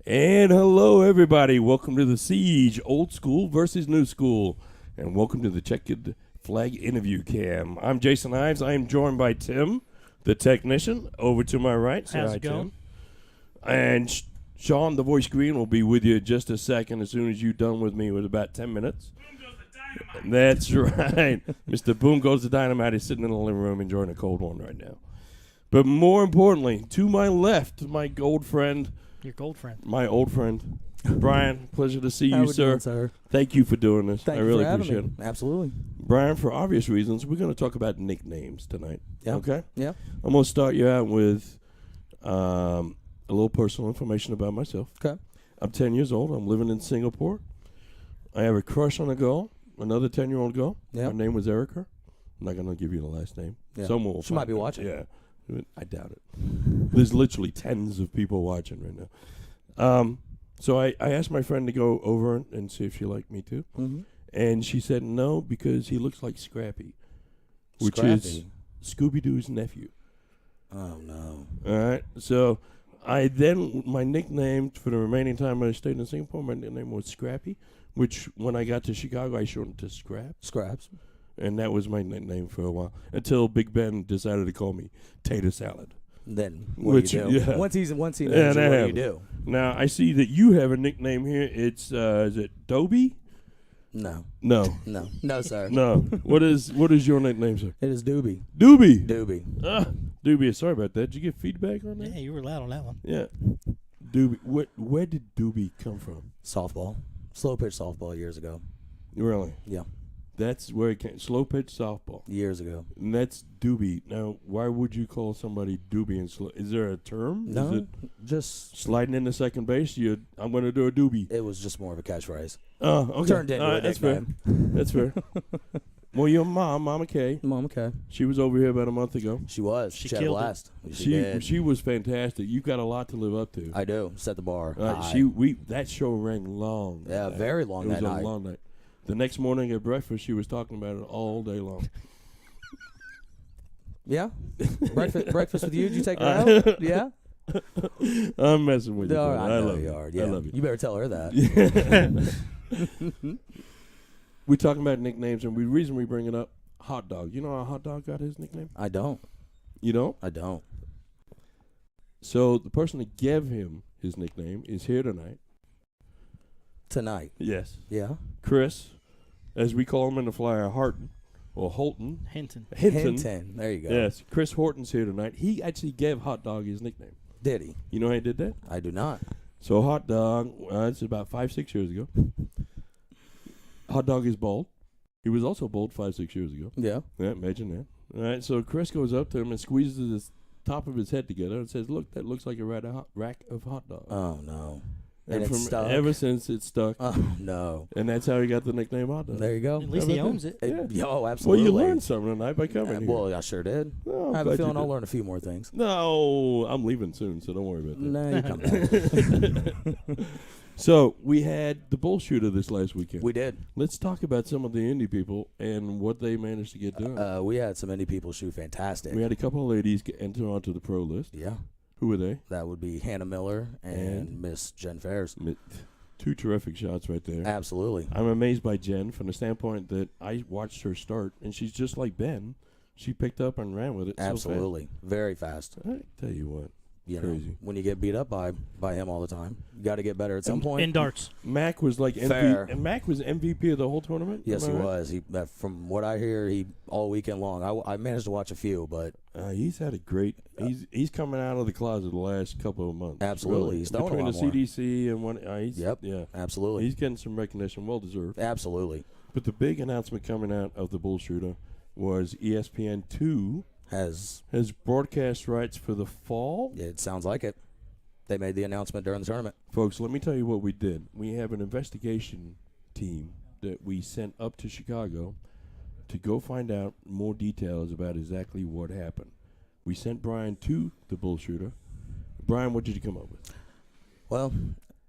And hello, everybody. Welcome to the Siege, old school versus new school. And welcome to the Checkered Flag interview cam. I'm Jason Ives. I am joined by Tim, the technician, over to my right. How's it going? Tim. And Sean, the voice green, will be with you in just a second as soon as you're done with me with about 10 minutes. Boom goes the dynamite. That's right. Mr. Boom Goes the Dynamite is sitting in the living room enjoying a cold one right now. But more importantly, to my left, my gold friend, Your gold friend. my old friend, Brian. Pleasure to see How you, we sir. doing, sir? Thank you for doing this. Thank I you really for having appreciate me. it. Absolutely. Brian, for obvious reasons, we're going to talk about nicknames tonight. Yeah. Okay? Yeah. I'm going to start you out with a little personal information about myself. Okay. I'm 10 years old. I'm living in Singapore. I have a crush on a girl, another 10-year-old girl. Yeah. Her name was Erica. I'm not going to give you the last name. Yeah. Someone will She might find be out. watching. Yeah. I doubt it. There's literally tens of people watching right now. So I asked my friend to go over and see if she liked me too. Mm-hmm. And she said no because he looks like Scrappy, which is Scooby-Doo's nephew. Oh, no. All right. So my nickname for the remaining time I stayed in Singapore, my nickname was Scrappy, which when I got to Chicago, I shortened to Scrap. Scraps. And that was my nickname for a while until Big Ben decided to call me Tater Salad. Then what do you do? Yeah. Once he knows Yeah, you, that what do you happens. do? Now, I see that you have a nickname here. It's, is it Dobie? No. No. No, sir. No. What is your nickname, sir? It is Doobie. Doobie. Doobie. Doobie, sorry about that. Did you get feedback on that? Yeah, you were loud on that one. Yeah. Doobie. Where did Doobie come from? Softball. Slow pitch softball years ago. Really? Yeah. That's where it came. Slow pitch softball. Years ago. And that's Doobie. Now, why would you call somebody Doobie and slow? Is there a term? Is No. it Just, sliding into second base? I'm going to do a Doobie. it was just more of a catchphrase. Oh, okay. Turned into All a right, that's fair. nickname. That's fair. Well, your mom, Mama Kay, Mom, okay. she was over here about a month ago. She was. She She had a killed it. blast. She did. She was fantastic. You've got a lot to live up to. I do. Set the bar. high. That show rang long. Yeah, that night. very long It was that a night. long night. The next morning at breakfast, she was talking about it all day long. Yeah? breakfast with you? Did you take her out? Yeah? I'm messing with you. No, brother. I know love you are. Yeah. I love you. You better tell her that. We're talking about nicknames, and the reason we bring it up, Hot Dog. You know how Hot Dog got his nickname? I don't. You don't? I don't. So the person that gave him his nickname is here tonight. Tonight. Yes. Yeah. Chris, as we call him in the flyer, Horton, or Holton. Hinton. Hinton. There you go. Yes, Chris Horton's here tonight. He actually gave Hot Dog his nickname. Did he? You know how he did that? I do not. So Hot Dog, it's about 5-6 years ago. Hot Dog is bald. He was also bald 5-6 years ago. Yeah. Yeah, imagine that. All right, so Chris goes up to him and squeezes the top of his head together and says, "Look, that looks like a rack of hot dogs." Oh, no. and it's stuck? ever since it's stuck. Oh, no. And that's how he got the nickname Hot Dog. There you go. At least he owns it. Oh, Well, absolutely. you learned something tonight by coming here. Well, I sure did. No, I'm I have glad a you feeling I'll did. learn a few more things. No, I'm leaving soon, so don't worry about that. No, you come back. So we had the bull shooter this last weekend. We did. Let's talk about some of the indie people and what they managed to get done. We had some indie people shoot fantastic. We had a couple of ladies enter onto the pro list. Yeah. Who were they? That would be Hannah Miller and Miss Jen Fairs. Two terrific shots right there. Absolutely. I'm amazed by Jen from the standpoint that I watched her start, and she's just like Ben. She picked up and ran with it. Absolutely. So Very fast. fast. I tell you what. You Crazy. know, when you get beat up by him all the time, you got to get better at some point. In darts. Mac was like Fair. MVP. And Mac was MVP of the whole tournament. Yes, he Am I right? was. He, from what I hear, he all weekend long. I managed to watch a few, but He's had a great. He's coming out of the closet the last couple of months. Absolutely. really. He's throwing a between lot the more. CDC and one. Yep. Yeah, absolutely, he's getting some recognition, well deserved. absolutely But the big announcement coming out of the bull shooter was ESPN2 has. broadcast rights for the fall. It sounds like it. They made the announcement during the tournament. Folks, let me tell you what we did. We have an investigation team that we sent up to Chicago to go find out more details about exactly what happened. We sent Brian to the bull shooter. Brian, what did you come up with? Well,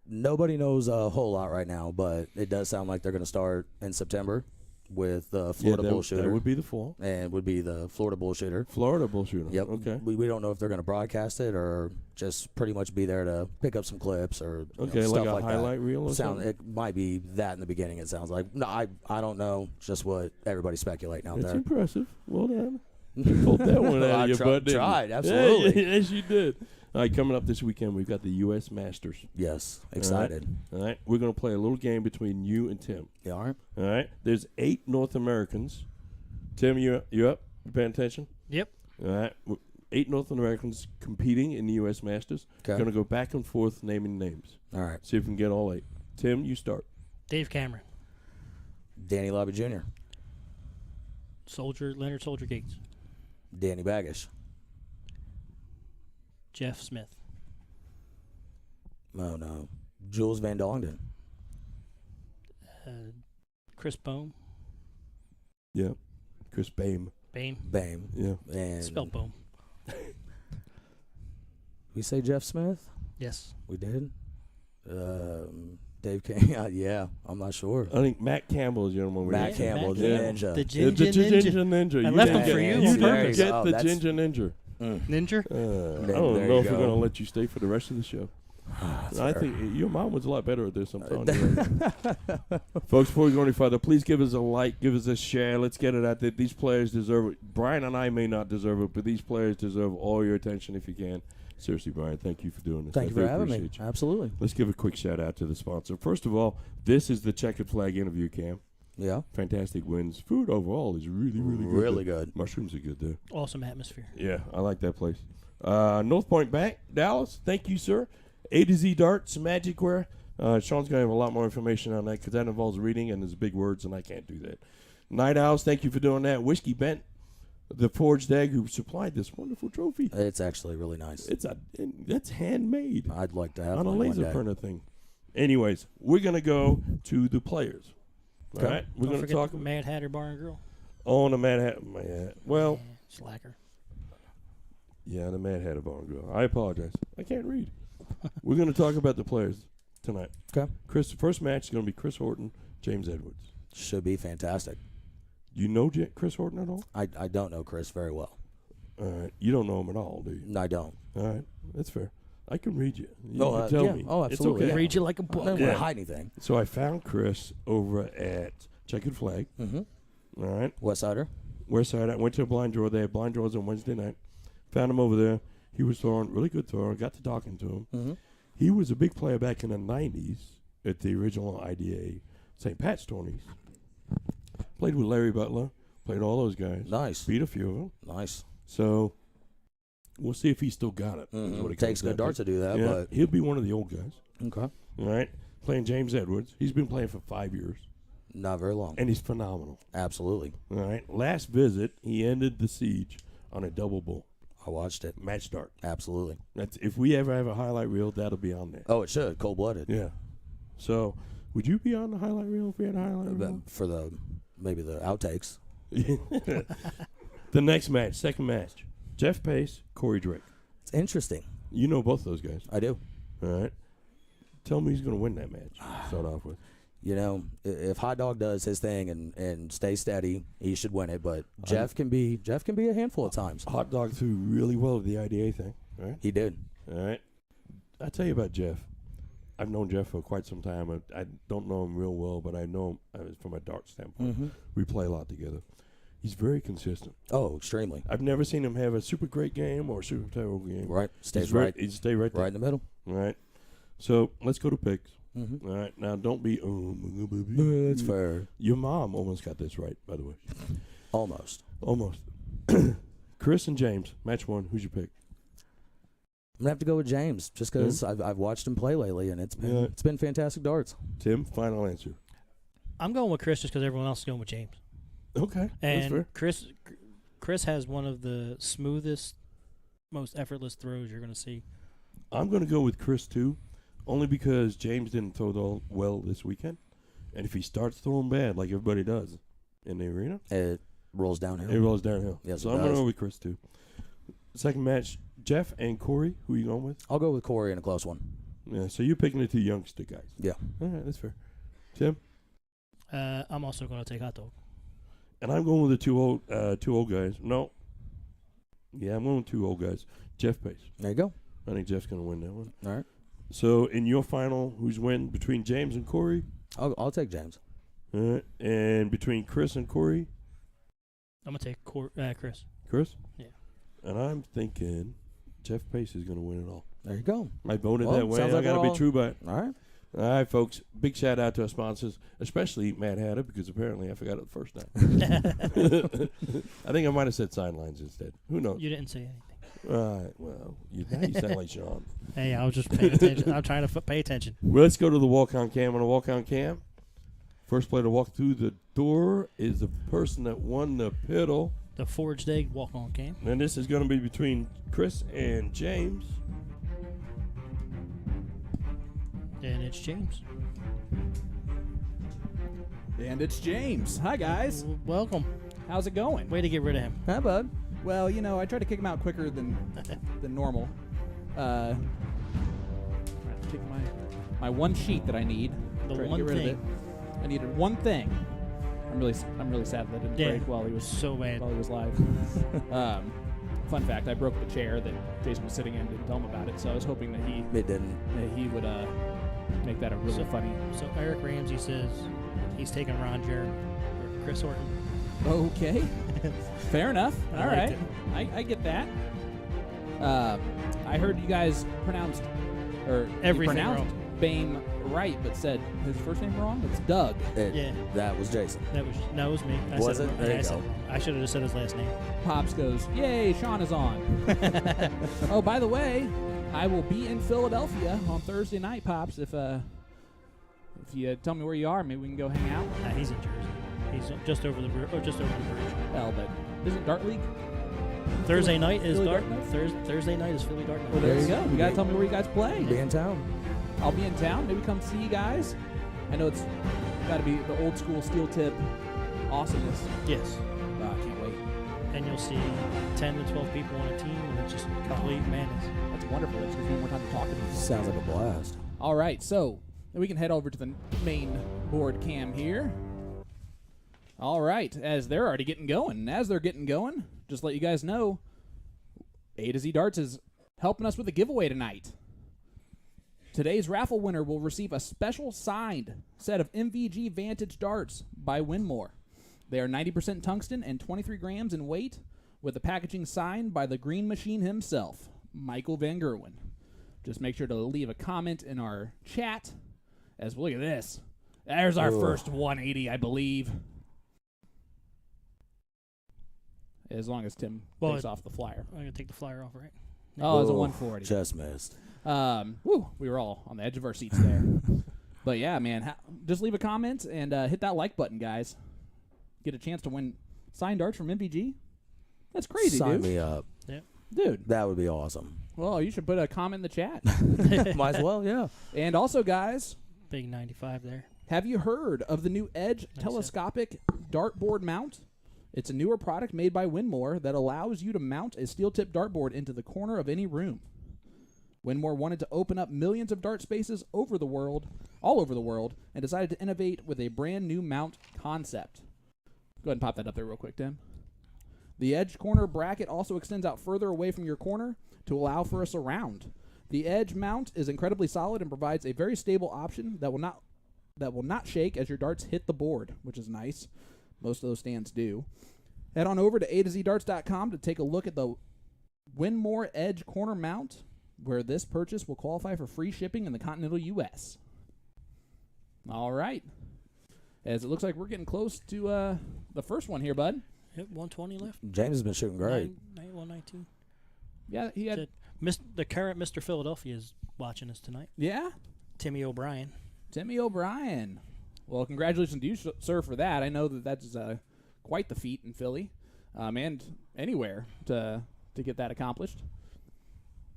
nobody knows a whole lot right now, but it does sound like they're going to start in September. with the Florida that bullshooter. would be the fall. And would be the Florida bullshooter. Florida bullshooter. Yep. Okay. We don't know if they're going to broadcast it or just pretty much be there to pick up some clips or stuff like a like highlight that. reel or something? It might be that in the beginning, it sounds like. No, I don't know. Just what everybody's speculating out That's there. impressive. Well done. You pulled that one out of your butt, didn't you? Tried, absolutely. Yeah, yes, you did. All right, coming up this weekend, we've got the U.S. Masters. Yes, excited. All right, we're going to play a little game between you and Tim. Yeah, all right. All right, there's 8 North Americans. Tim, you up? You paying attention? Yep. All right, 8 North Americans competing in the U.S. Masters. Okay. Going to go back and forth naming names. All right. See if we can get all 8. Tim, you start. Dave Cameron. Danny Lobby Jr. Leonard Soldier Gates. Danny Baggish. Jeff Smith. Oh, no. Jules Van Dongden. Chris Bohm. Yeah. Chris Bame. Bame. Yeah. And Spelled Bohm. we say Jeff Smith? Yes. We did? Dave King. Yeah, I'm not sure. I think Matt Campbell is the other one. Matt Campbell, the ninja. The The Ginger Ginger Ninja. Ninja. I You left didn't him for get- you You on didn't purpose. get Oh, the that's- Ginger Ninja. Ninja? I There don't know you if we're go. going to let you stay for the rest of the show. I think your mom was a lot better at this. I'm telling you. Folks, before we go any further, please give us a like, give us a share. Let's get it out there. These players deserve it. Brian and I may not deserve it, but these players deserve all your attention if you can. Seriously, Brian, thank you for doing this. Thank I you for very having me. appreciate you. Absolutely. Let's give a quick shout out to the sponsor. First of all, this is the Checkered Flag interview, Cam. Yeah. Fantastic wins. Food overall is really, really good. Really good. Mushrooms are good there. Awesome atmosphere. Yeah, I like that place. North Point Bank, Dallas. Thank you, sir. A to Z Darts, Magicware. Sean's going to have a lot more information on that because that involves reading and there's big words, and I can't do that. Night Owls, thank you for doing that. Whiskey Bent, the Forged Egg, who supplied this wonderful trophy. It's actually really nice. That's handmade I'd like to have on a one one laser day. printer thing. Anyways, we're going to go to the players. All right? We're Don't going to forget talk the Mad Hatter Bar and Grill. on the Mad Hatter. Well, Slacker. yeah, the Mad Hatter Bar and Grill. I apologize. I can't read. We're going to talk about the players tonight. Okay. Chris, the first match is going to be Chris Horton, James Edwards. Should be fantastic. Do you know Chris Horton at all? I don't know Chris very well. All right. You don't know him at all, do you? No, I don't. All right. That's fair. I can read you. You No, can tell yeah. me. Oh, absolutely, It's okay. Read you like a I book. don't Yeah. want to hide anything. So I found Chris over at Checkered Flag. Mm-hmm. All right. Westsider. Westside. I went to a blind draw. They had blind draws on Wednesday night. Found him over there. He was throwing, really good thrower. Got to talking to him. Mm-hmm. He was a big player back in the 90s at the original IDA St. Pat's tourneys. Played with Larry Butler. Played all those guys. Nice. Beat a few of them. Nice. So we'll see if he still got it. is Mm-hmm. what it Takes comes good down darts to do that, Yeah, but he'll be one of the old guys. okay. All right. Playing James Edwards. He's been playing for 5 years. Not very long. And he's phenomenal. Absolutely. All right. Last visit, he ended the siege on a double bull. I watched it. Match start. Absolutely. That's if we ever have a highlight reel, that'll be on there. Oh, it should. Cold-blooded. Yeah. So, would you be on the highlight reel if we had a highlight reel? For maybe the outtakes. The next match, second match, Jeff Pace, Cory Drake. It's interesting. You know both those guys. I do. All right. Tell me who's going to win that match. Start off with. You know, if Hot Dog does his thing and stays steady, he should win it. But Jeff can be a handful of times. Hot Dog threw really well at the IDA thing. All right. He did. All right. I'll tell you about Jeff. I've known Jeff for quite some time. I don't know him real well, but I know him from a dart standpoint. Mm-hmm. We play a lot together. He's very consistent. Oh, extremely. I've never seen him have a super great game or a super terrible game. Right. Stays He's right. He'd stay right there. Right in the middle. All right. So let's go to picks. Mm-hmm. All right. Now, don't be. That's fair. Your mom almost got this right, by the way. Almost. Almost. Chris and James, match one. Who's your pick? I'm gonna have to go with James just because I've watched him play lately and it's been fantastic darts. Tim, final answer. I'm going with Chris just because everyone else is going with James. Okay. That's fair. And Chris has one of the smoothest, most effortless throws you're going to see. I'm going to go with Chris, too, only because James didn't throw well this weekend. And if he starts throwing bad, like everybody does in the arena, It rolls downhill. it rolls downhill. Yes, so it I'm going to does. go with Chris, too. Second match, Jeff and Cory. Who are you going with? I'll go with Cory in a close one. Yeah, so you're picking the two youngster guys. Yeah. All right, that's fair. Tim? I'm also going to take Hot Dog. And I'm going with the two old guys. No. Yeah, I'm going with 2 old guys. Jeff Pace. There you go. I think Jeff's going to win that one. All right. So in your final, who's win between James and Cory? I'll take James. And between Chris and Cory? I'm going to take Chris. Chris? Yeah. And I'm thinking Jeff Pace is going to win it all. There you go. I voted Well, that way. sounds I like got to we're be all- true by it. All right. All right, folks. Big shout out to our sponsors, especially Matt Hatter, because apparently I forgot it the first time. I think I might have said sidelines instead. Who knows? You didn't say anything. Well, now you sound like Sean. Hey, I was just paying attention. I'm trying to pay attention. Well, let's go to the walk-on cam. On the walk-on cam, first player to walk through the door is the person that won the piddle. The Forged Egg walk-on cam. And this is going to be between Chris and James. And it's James. And it's James. Hi, guys. Welcome. How's it going? Way to get rid of him. Hi, bud. Well, you know, I tried to kick him out quicker than normal. I have to take my one sheet that I need. The Try to one get rid of thing. it. I needed one thing. I'm really sad that it didn't Yeah. break while he was So bad. live. Fun fact: I broke the chair that Jason was sitting in. Didn't tell him about it, so I was hoping that It didn't. he would make that a really funny. So Eric Ramsey says he's taking Ron Jeremy or Chris Horton. Okay. Fair enough. I All liked right. it. I get that. I heard you guys pronounced you Everything pronounced wrong. Bame right, but said his first name wrong. It's Doug. Yeah. That was Jason. That was me. I Was said it? wrong. There Yeah, you I said go. wrong. I should have just said his last name. Pops goes, "Yay, Sean is on." Oh, by the way, I will be in Philadelphia on Thursday night, Pops. If you tell me where you are, maybe we can go hang out. Nah, he's in Jersey. He's just over the bridge. Well, but isn't Dart League? Thursday night is Philly Dart. Dart Thursday night is Philly Dart. Well, there you go. You gotta tell me where you guys play. Be in town. I'll be in town. Maybe come see you guys. I know it's got to be the old school steel tip awesomeness. Yes. I can't wait. And you'll see 10 to 12 people on a team, and it's just complete madness. That's wonderful. That gives me more time to talk to people. Sounds like a blast. All right, so then we can head over to the main board cam here. All right, as they're already getting going. And as they're getting going, just let you guys know, A to Z Darts is helping us with a giveaway tonight. Today's raffle winner will receive a special signed set of MVG Vantage darts by Winmore. They are 90% tungsten and 23 grams in weight, with the packaging signed by the Green Machine himself, Michael Van Gerwen. Just make sure to leave a comment in our chat. As look at this. There's our first 180, I believe. As long as Tim takes off the flyer. I'm going to take the flyer off, right? Oh, it's a Ooh, 140. Just missed. We were all on the edge of our seats there. But yeah, man, just leave a comment and hit that like button, guys. Get a chance to win signed darts from MVG. That's crazy, Sign dude. me up. Dude, That would be awesome. well, you should put a comment in the chat. Might as well, yeah. And also, guys, Big 95 there. have you heard of the new Edge Nice. telescopic dartboard mount? It's a newer product made by Winmore that allows you to mount a steel-tip dartboard into the corner of any room. Winmore wanted to open up millions of dart spaces all over the world, and decided to innovate with a brand new mount concept. Go ahead and pop that up there real quick, Tim. The edge corner bracket also extends out further away from your corner to allow for a surround. The edge mount is incredibly solid and provides a very stable option that will not shake as your darts hit the board, which is nice. Most of those stands do. Head on over to atozdarts.com to take a look at the Winmore Edge corner mount, where this purchase will qualify for free shipping in the continental U.S. All right. As it looks like we're getting close to the first one here, bud. Yep, 120 left. James has been shooting great. 119. Yeah, he had. The current Mr. Philadelphia is watching us tonight. Yeah, Timmy O'Brien. Timmy O'Brien. Well, congratulations to you, sir, for that. I know that's quite the feat in Philly, and anywhere to get that accomplished.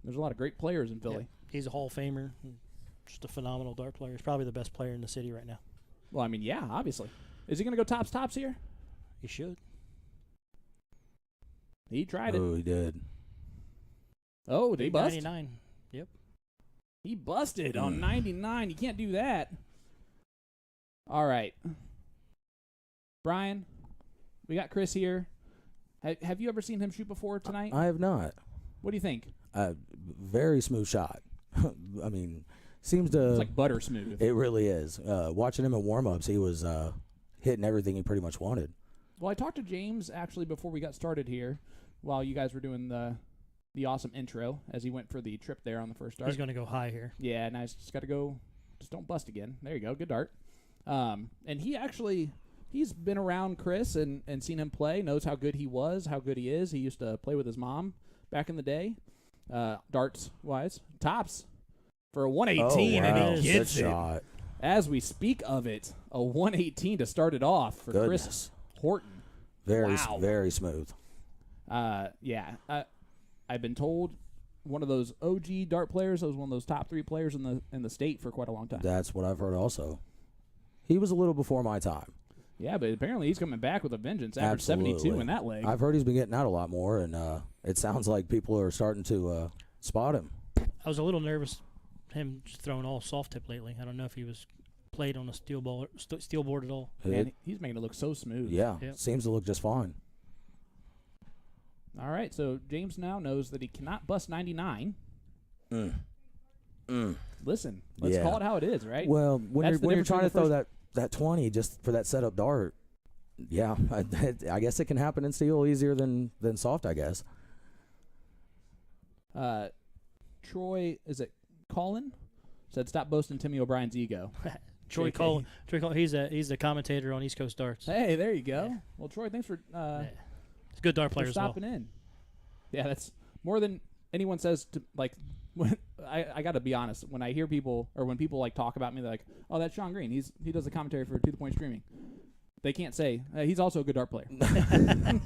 There's a lot of great players in Philly. Yeah, he's a Hall of Famer. Just a phenomenal dart player. He's probably the best player in the city right now. Well, I mean, yeah, obviously. Is he going to go tops here? He should. He tried it. Oh, he did. Oh, did he bust? 99. Yep. He busted on 99. You can't do that. All right. Brian, we got Chris here. Have you ever seen him shoot before tonight? I have not. What do you think? Very smooth shot. I mean, seems to. It's like butter smooth. It really is. Watching him in warm-ups, he was hitting everything he pretty much wanted. Well, I talked to James actually before we got started here, while you guys were doing the awesome intro as he went for the trip there on the first dart. He's going to go high here. Yeah, nice. Just got to go. Just don't bust again. There you go. Good dart. And he's been around Chris and seen him play, knows how good he was, how good he is. He used to play with his mom back in the day, darts-wise. Tops for a 118, and he gets it. Shot. As we speak of it, a 118 to start it off for Chris Horton. Very, Wow. very smooth. Yeah. I've been told one of those OG dart players. That was one of those top 3 players in the state for quite a long time. That's what I've heard also. He was a little before my time. Yeah, but apparently he's coming back with a vengeance. Average 72 in that leg. I've heard he's been getting out a lot more, and it sounds like people are starting to spot him. I was a little nervous him just throwing all soft tip lately. I don't know if he was played on a steel board at all. Man, he's making it look so smooth. Yeah, Yep. seems to look just fine. All right, so James now knows that he cannot bust 99. Listen, let's call it how it is, right? Well, when That's the you're difference trying to between throw that 20 just for that setup dart, yeah, I guess it can happen in steel easier than soft, I guess. Troy, is it Colin? Said stop boasting Timmy O'Brien's ego. Troy JK. Cole, he's a commentator on East Coast Darts. Hey, there you go. Yeah. Well, Troy, thanks for He's a good dart player for as well. stopping in. Yeah, that's more than anyone says to like. When, I got to be honest. When I hear people or when people like talk about me, they're like, "Oh, that's Sean Green. He does the commentary for To The Point Streaming." They can't say he's also a good dart player.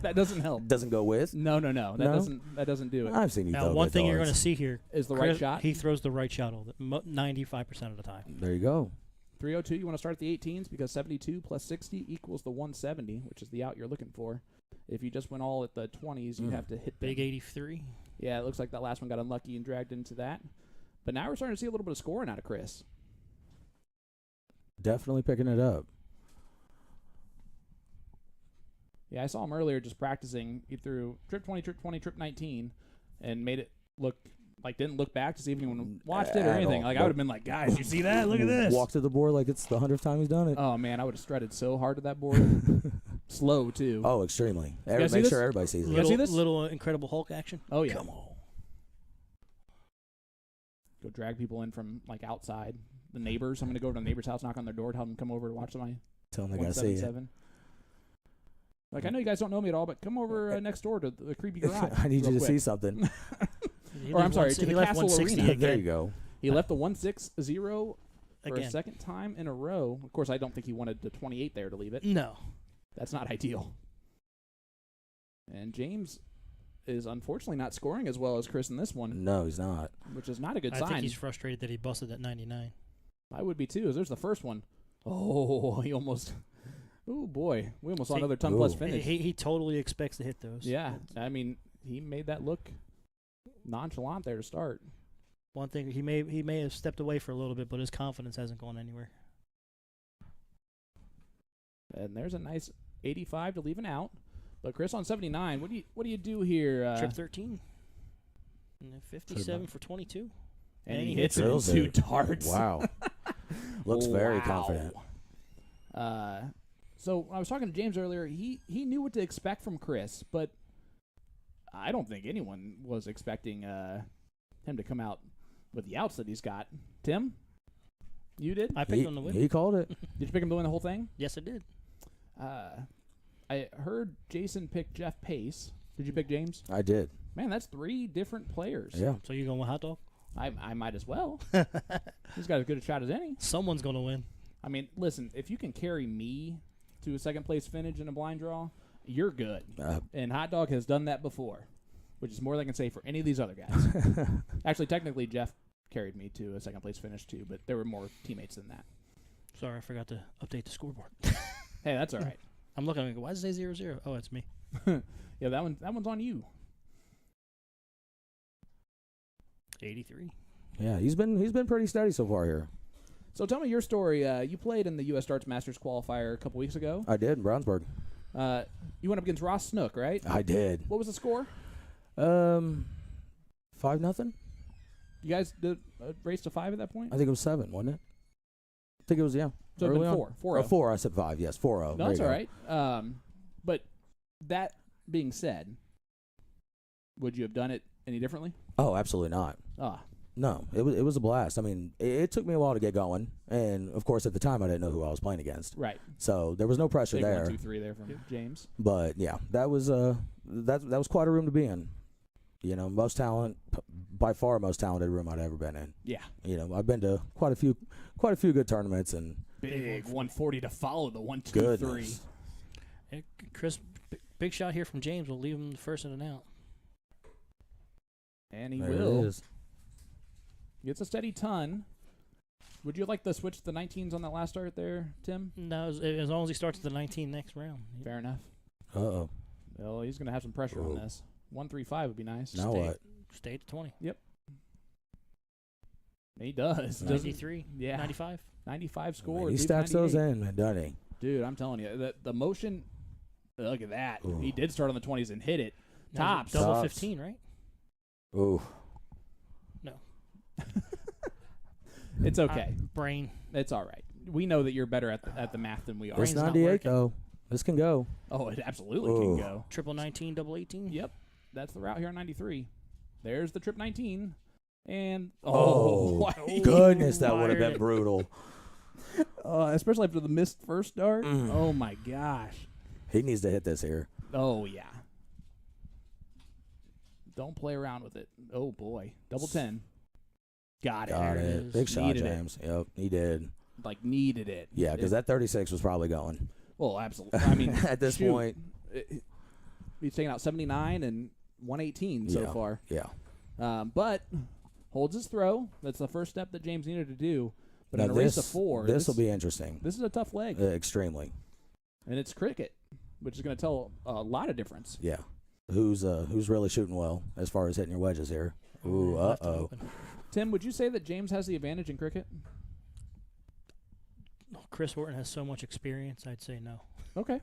That doesn't help. Doesn't go with? No. That No? doesn't do it. I've seen you Now, throw one good thing you're darts. going to see here Is the Chris, right shot? He throws the right shot all 95% of the time. There you go. 302. You want to start at the 18s because 72 plus 60 equals the 170, which is the out you're looking for. If you just went all at the 20s, you'd have to hit Big them. 83. Yeah, it looks like that last one got unlucky and dragged into that. But now we're starting to see a little bit of scoring out of Chris. Definitely picking it up. Yeah, I saw him earlier just practicing. He threw trip 20, trip 19, and made it look like didn't look back to see if anyone watched it or At anything. all. Like I would have been like, guys, you see that? Look at this. Walk to the board like it's the 100th time he's done it. Oh man, I would have strutted so hard to that board. Slow too. Oh, extremely. guys see Make this? sure everybody sees it. guys see this? Little Incredible Hulk action. Oh yeah. Come on. Go drag people in from like outside. The neighbors. I'm gonna go to the neighbor's house, knock on their door, tell them to come over to watch my Tell them they got to see it. 177. Like I know you guys don't know me at all, but come over next door to the creepy garage. I need real you to quick. see something. Or I'm sorry, to the left Castle 160 Arena. again. There you go. He left the 160 for Again. a second time in a row. Of course, I don't think he wanted the 28 there to leave it. No. That's not ideal. And James is unfortunately not scoring as well as Chris in this one, No, he's not. which is not a good I sign. think he's frustrated that he busted at 99. I would be too. As there's the first one. Oh, he almost. Oh boy, we almost saw See- another ton plus Ooh. finish. He totally expects to hit those. Yeah, I mean, he made that look nonchalant there to start. One thing he may have stepped away for a little bit, but his confidence hasn't gone anywhere. And there's a nice 85 to leave an out. But Chris on 79, what do you do here? Trip 13. And then 57 for 22. And and he he hits it in drills 2 it. darts. Wow. Looks very Wow. confident. So I was talking to James earlier. He knew what to expect from Chris, but I don't think anyone was expecting him to come out with the outs that he's got. Tim, you did? I picked him to win. He called it. Did you pick him to win the whole thing? Yes, I did. I heard Jason pick Jeff Pace. Did you pick James? I did. Man, that's 3 different players. Yeah. So you going with hot dog? I might as well. He's got as good a shot as any. Someone's going to win. I mean, listen, if you can carry me to a second place finish in a blind draw, you're good. And Hot Dog has done that before, which is more than I can say for any of these other guys. Actually, technically, Jeff carried me to a second place finish too, but there were more teammates than that. Sorry, I forgot to update the scoreboard. Hey, that's all right. I'm looking at it. Why does it say 0-0? Oh, it's me. Yeah, that one's on you. 83. Yeah, he's been pretty steady so far here. So tell me your story. You played in the U.S. Darts Masters qualifier a couple weeks ago. I did in Brownsburg. You went up against Ross Snook, right? I did. What was the score? 5-0. You guys did a race to 5 at that point? I think it was 7, wasn't it? I think it was, yeah. So it early been on. 4. 4 Oh, 4. I said 5. Yes, 4-0. No, that's all right. But that being said, would you have done it any differently? Oh, absolutely not. No, it was a blast. I mean, it took me a while to get going, and of course, at the time, I didn't know who I was playing against. Right. So there was no pressure Big there. 1, 2, 3 there from James. But yeah, that was that was quite a room to be in. You know, by far most talented room I'd ever been in. Yeah. You know, I've been to quite a few good tournaments and Big 140 to follow the 1, 2, goodness. 3. Hey, Chris, big shot here from James. We'll leave him the first in and out. And he There will. it is. Gets a steady ton. Would you like to switch the 19s on that last start there, Tim? No, as long as he starts at the 19 next round. Fair enough. Uh-oh. Well, he's going to have some pressure on Whoa. this. 135 would be nice. Now Stay- what? Stay at the 20. He does. 93, Yeah. 95. 95 Man, score. he stacks those in, man, doesn't he? Dude, I'm telling you, the motion, look at that. Ooh. He did start on the 20s and hit it. That was a Tops. Double Tops. 15, right? Ooh. It's okay. Brain. It's all right. We know that you're better at the math than we are. This Brain's not 98, working. though. This can go. Oh, it absolutely Ooh. can go. Triple 19, double 18. Yep. That's the route here on 93. There's the trip 19. And, Oh, my goodness, that would have Fired been it. brutal. especially after the missed first dart. Mm. Oh, my gosh. He needs to hit this here. Oh, yeah. Don't play around with it. Oh, boy. Double 10. Got it. Got There it it. is. Big shot, Needed it. James. Yep, he did. Like, needed it. Yeah, because that 36 was probably going. Well, absolutely. I mean, At this shoot. point, He's taken out 79 and 118 so Yeah. far. yeah. But holds his throw. That's the first step that James needed to do. But Now in a race of 4, this will be interesting. this is a tough leg. Extremely. And it's cricket, which is going to tell a lot of difference. Yeah. Who's really shooting well as far as hitting your wedges here? Ooh, Left it uh-oh. open. Tim, would you say that James has the advantage in cricket? Chris Horton has so much experience, I'd say no. Okay.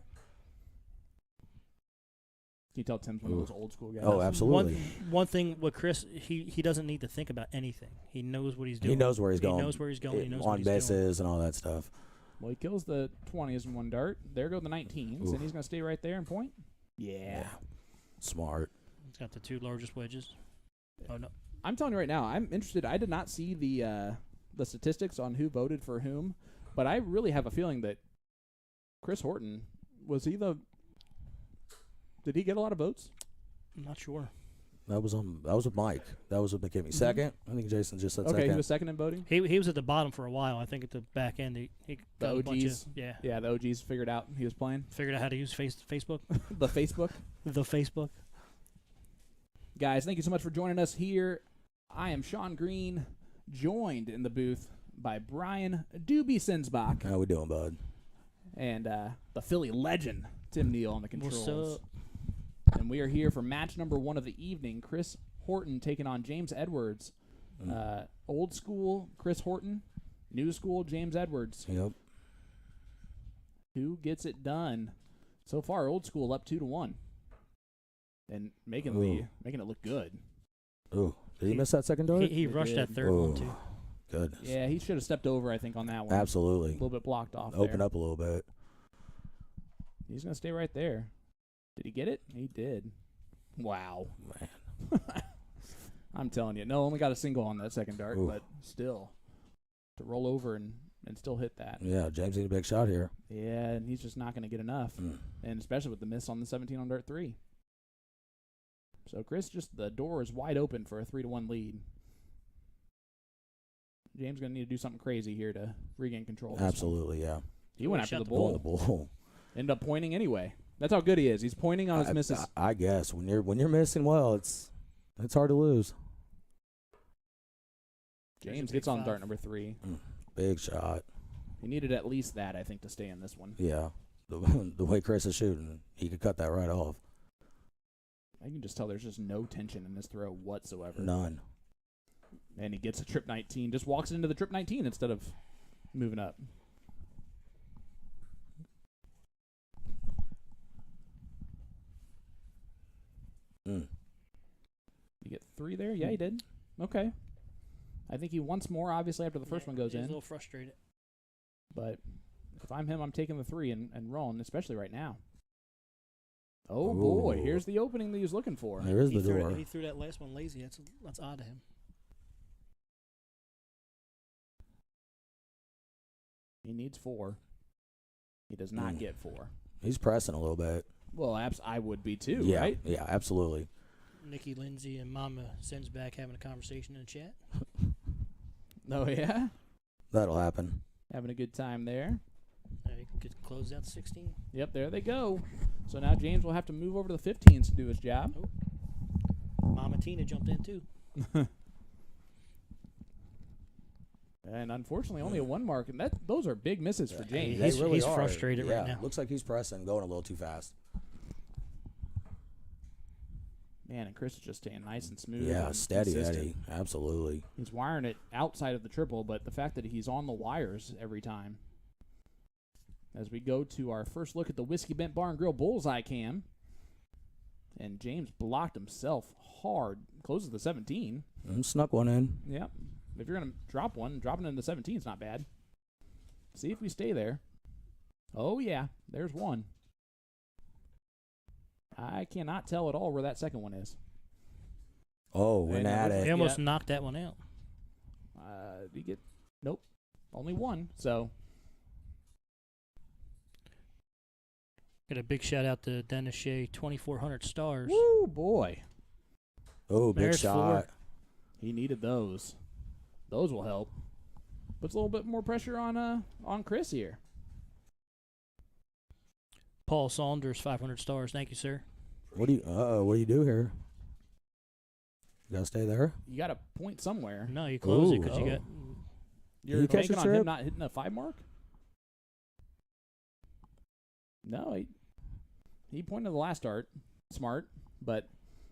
Can you tell Tim's one of those old school guys? Oh, absolutely. One thing with Chris, he doesn't need to think about anything. He knows what he's doing. He knows where he's going. He knows where he's going. He knows what on he's doing. bases and all that stuff. Well, he kills the 20s in one dart. There go the 19s, Oof. and he's going to stay right there and point. Yeah. Smart. He's got the 2 largest wedges. Oh, no. I'm telling you right now, I'm interested. I did not see the statistics on who voted for whom, but I really have a feeling that Chris Horton, did he get a lot of votes? I'm not sure. That was with Mike. That was with McKinney. Second? I think Jason just said Okay, second. he was second in voting. He was at the bottom for a while. I think at the back end, he The got a bunch of, OGs. yeah, Yeah, the OGs figured out he was playing. figured out how to use Facebook. The Facebook. The Facebook. Guys, thank you so much for joining us here. I am Sean Green, joined in the booth by Brian Doobie Sinsbach How we doing, bud? and the Philly legend, Tim Neal on the controls. What's up? And we are here for match number 1 of the evening. Chris Horton taking on James Edwards. Old school Chris Horton, new school James Edwards. Yep. Who gets it done? So far, old school up 2-1, and making it look good. Ooh, did he miss that second dart? He rushed that third one, too. Goodness. Yeah, he should have stepped over, I think, on that one. A Absolutely. little bit blocked off. Open there. up a little bit. He's gonna stay right there. Did he get it? He did. Wow. Man. I'm telling you, no, only got a single on that second dart, Ooh. but still, to roll over and still hit that. Yeah, James need a big shot here. Yeah, and he's just not going to get enough, Mm. and especially with the miss on the 17 on dart 3. So Chris, just the door is wide open for a 3-1 lead. James going to need to do something crazy here to regain control. of this one. Absolutely, yeah. He went after Shot the the Going the bull. bull. Ended up pointing anyway. That's how good he is. He's pointing on his misses. I guess when you're missing well, it's hard to lose. James big gets on 5. dart number 3. Big shot. He needed at least that, I think, to stay in this one. Yeah. The way Chris is shooting, he could cut that right off. I can just tell there's just no tension in this throw whatsoever. None. And he gets a trip 19. Just walks into the trip 19 instead of moving up. Mm. You get 3 there? Yeah, he did. Okay. I think he wants more, obviously, after the first one goes He's in. a little frustrated. But if I'm him, I'm taking the 3 and rolling, especially right now. Oh, Ooh. boy. Here's the opening that he was looking for. There is He the threw door. he threw that last one lazy. That's odd of him. He needs 4. He does not get 4. He's pressing a little bit. Well, I would be too, Yeah, right? yeah, absolutely. Nikki Lindsay and Mama sends back having a conversation in the chat. Oh, yeah? That'll happen. Having a good time there. He could close out 16. Yep, there they go. So now James will have to move over to the 15s to do his job. Mama Tina jumped in too. And unfortunately, only a 1 mark, and those are big misses for James. They He's- really he's are. frustrated right Yeah, now. looks like he's pressing, going a little too fast. Man, and Chris is just staying nice and smooth. Yeah, and steady consistent. Eddie. Absolutely. He's wiring it outside of the triple, but the fact that he's on the wires every time. As we go to our first look at the Whiskey Bent Bar and Grill Bullseye Cam. And James blocked himself hard. Closes the 17. Snuck one in. Yep. If you're going to drop one, dropping it in the 17 is not bad. See if we stay there. Oh, yeah. There's one. I cannot tell at all where that second one is. Oh, went at He it. almost knocked that one out. Did you get... Nope. Only one, so... Got a big shout out to Dennis Shea, 2,400 stars. Woo, boy. Oh, big There's shot. 4. He needed those. Those will help. Puts a little bit more pressure on Chris here. Paul Saunders, 500 stars. Thank you, sir. What do you do here? You gotta stay there. You got to point somewhere. No, you close it because Ooh. you got. You're you catch banking the on him trip? not hitting a 5 mark? No, he pointed to the last dart. Smart, but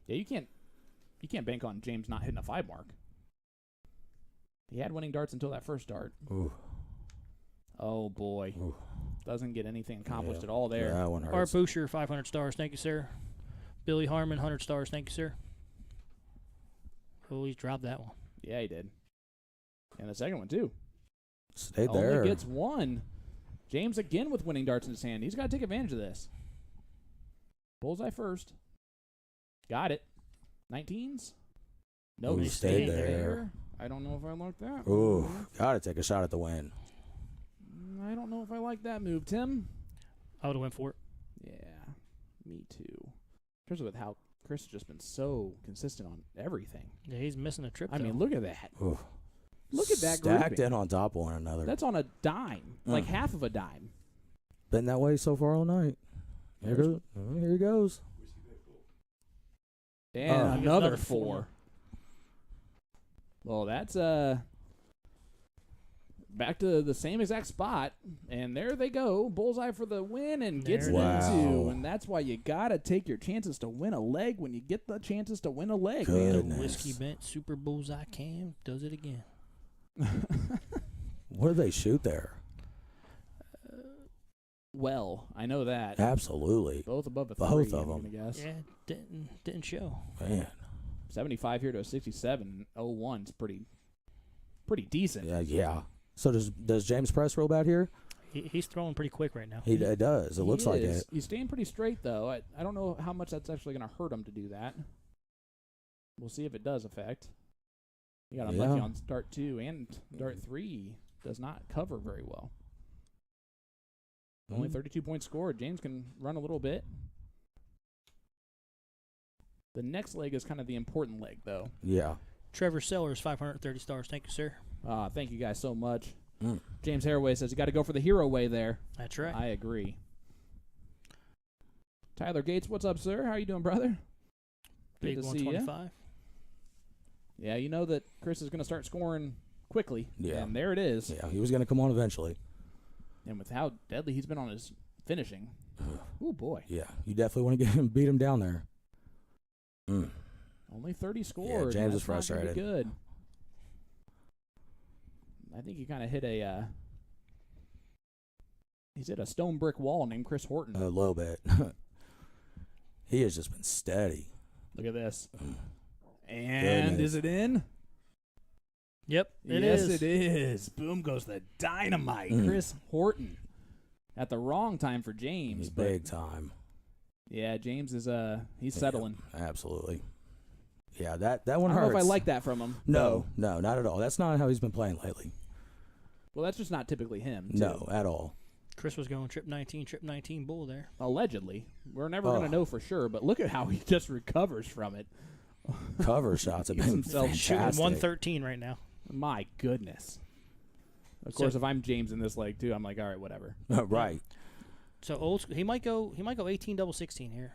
yeah, you can't bank on James not hitting a 5 mark. He had winning darts until that first dart. Ooh. Oh boy, Ooh. doesn't get anything accomplished Yeah. at all there. Yeah, that one Art hurts. Boucher, 500 stars. Thank you, sir. Billy Harmon, 100 stars. Thank you, sir. Oh, he dropped that one. Yeah, he did. And the second one too. Stayed Only there. gets 1. James again with winning darts in his hand. He's got to take advantage of this. Bullseye first. Got it. 19s. No, Ooh, he stayed stayed there. there. I don't know if I like that. Ooh, move. gotta take a shot at the win. I don't know if I like that move, Tim. I would have went for it. Yeah, me too. Especially with how Chris has just been so consistent on everything. Yeah, he's missing a trip. I mean, though. look at that. Ooh. Look at that Stacked grouping. in on top of one another. That's on a dime, like half of a dime. Been that way so far all night. Here There's- goes. Here he goes. And Oh. another Another 4. Well, that's back to the same exact spot, and there they go. Bullseye for the win and gets There it it is. into. Wow. And that's why you gotta take your chances to win a leg when you get the chances to win a leg, The man. Goodness. Whiskey Bent Super Bullseye Cam does it again. What do they shoot there? Well, I know that. Absolutely. Both above a 3, Both of I'm them. gonna guess. Yeah, didn't show. Man. 75 here to a 67. 01 is pretty decent. Yeah. So does James press real bad here? He's throwing pretty quick right now. He does. It looks like is. it. He's staying pretty straight, though. I don't know how much that's actually going to hurt him to do that. We'll see if it does affect. He got unlucky Yeah. on dart 2, and dart 3 does not cover very well. Only 32 points scored. James can run a little bit. The next leg is kind of the important leg, though. Yeah. Trevor Sellers, 530 stars. Thank you, sir. Thank you guys so much. Mm. James Haraway says you got to go for the hero way there. That's right. I agree. Tyler Gates, what's up, sir? How you doing, brother? Good Big to see ya. 125. Yeah, you know that Chris is going to start scoring quickly. Yeah. And there it is. Yeah. He was going to come on eventually. And with how deadly he's been on his finishing. Oh, boy. Yeah. You definitely want to beat him down there. Mm. Only 30 scored. James That's is not gonna be frustrated. good. I think he kind of hit a he's hit a stone brick wall named Chris Horton. A little bit. He has just been steady. Look at this. And is it in? Yep, it yes, is. it is. Boom goes the dynamite. Chris Horton at the wrong time for James. Big time. Yeah, James is he's settling. Yeah, absolutely. Yeah, that one I don't hurts. know if I like that from him. No, not at all. That's not how he's been playing lately. Well, that's just not typically him. Too. No, at all. Chris was going trip 19 bull there. Allegedly. We're never going to know for sure, but look at how he just recovers from it. Cover shots have been himself Shooting fantastic. 113 right now. My goodness. Of course, if I'm James in this leg too, I'm like, all right, whatever. Right. So old school, he might go 18 double 16 here.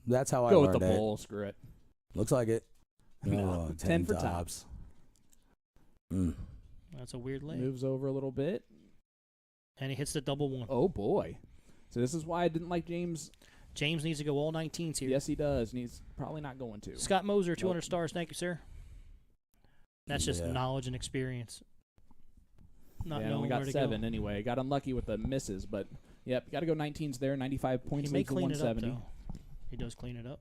That's how I Go learned with the it. bowl. Screw it. Looks like it. No, 10 for tops. That's a weird leg. Moves over a little bit. And he hits the double one. Oh boy. So this is why I didn't like James. James needs to go all 19s here. Yes, he does, and he's probably not going to. Scott Moser, 200 stars. Thank you, sir. That's just Yeah. knowledge and experience. Not Yeah, knowing only got where to 7 go. anyway. Got unlucky with the misses, but yep, got to go 19s there. 95 points He may leads to clean it up, 170. though. He does clean it up.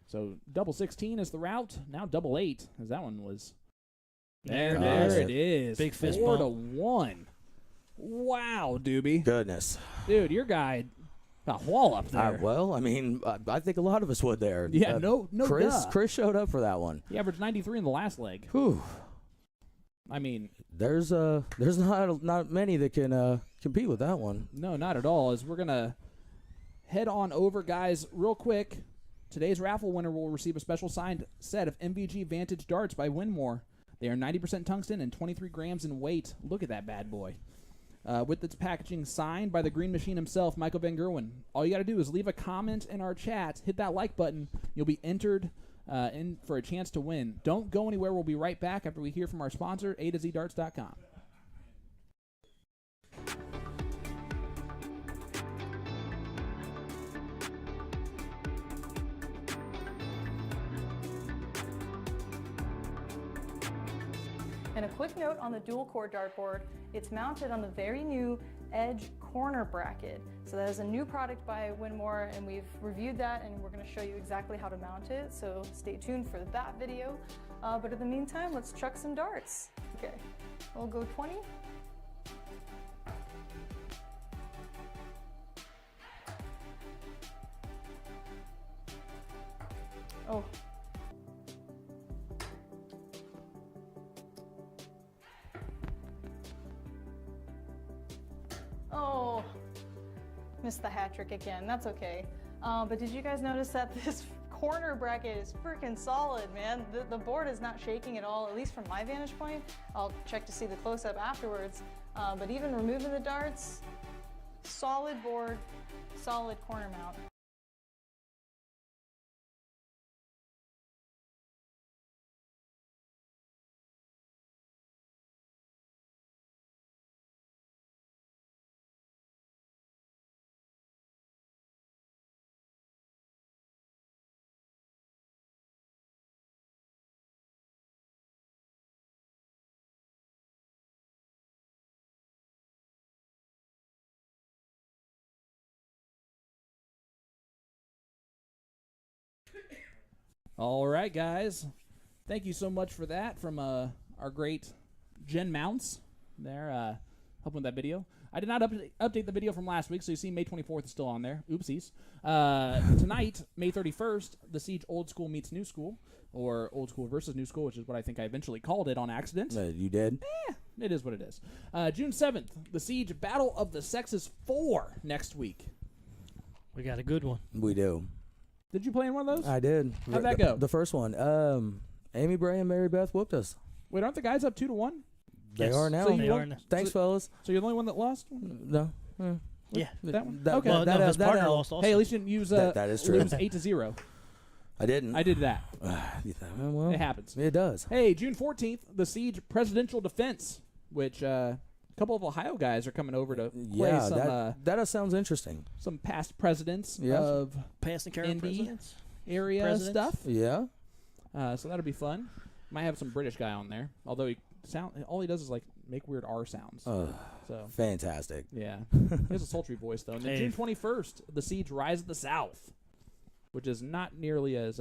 So double 16 is the route. Now double 8, as that one was. There There it it is. Big fist 4 bump. to 1. Wow, Doobie. Goodness. Dude, your guy got wall up there. Well, I mean, I think a lot of us would there. Yeah, no Chris, duh. Chris showed up for that one. He averaged 93 in the last leg. Whew. I mean, There's not many that can compete with that one. no, not at all. As we're gonna head on over, guys, real quick. Today's raffle winner will receive a special signed set of MVG Vantage darts by Winmore. They are 90% tungsten and 23 grams in weight. Look at that bad boy. With its packaging signed by the Green Machine himself, Michael Van Gerwen. All you got to do is leave a comment in our chat, hit that like button. You'll be entered in for a chance to win. Don't go anywhere. We'll be right back after we hear from our sponsor, A2ZDarts.com. And a quick note on the dual core dartboard, it's mounted on the very new edge corner bracket. So that is a new product by Winmore, and we've reviewed that, and we're going to show you exactly how to mount it. So stay tuned for that video. But in the meantime, let's chuck some darts. Okay, we'll go 20. Oh. Oh, missed the hat trick again. That's okay. But did you guys notice that this corner bracket is freaking solid, man? The board is not shaking at all, at least from my vantage point. I'll check to see the close-up afterwards. But even removing the darts, solid board, solid corner mount. All right, guys. Thank you so much for that from our great Jen Mounts there helping with that video. I did not update the video from last week, so you see May 24th is still on there. Oopsies. Tonight, May 31st, the Siege Old School meets New School, or Old School versus New School, which is what I think I eventually called it on accident. You did? It is what it is. June 7th, the Siege Battle of the Sexes 4 next week. We got a good one. We do. Did you play in one of those? I did. How'd that go? The first one. Amy Bray and Mary Beth whooped us. Wait, aren't the guys up 2-1? They Yes. are now. So you They won- are now. Thanks, fellas. So you're the only one that lost? No. Yeah. That one? That- Okay. Well, no, his partner L- lost also. Hey, at least you didn't use That is true. lose 8-0. I didn't. I did that. Well, It happens. it does. Hey, June 14th, the Siege Presidential Defense, which a couple of Ohio guys are coming over to play Yeah, some that sounds interesting. some past presidents Yeah. of Past and current Indy. presidents. area Presidents? stuff. Yeah. So that'll be fun. Might have some British guy on there, although all he does is like make weird R sounds. So Fantastic. yeah, he has a sultry voice though. And then Hey. June 21st, the Siege Rise of the South, which is not nearly as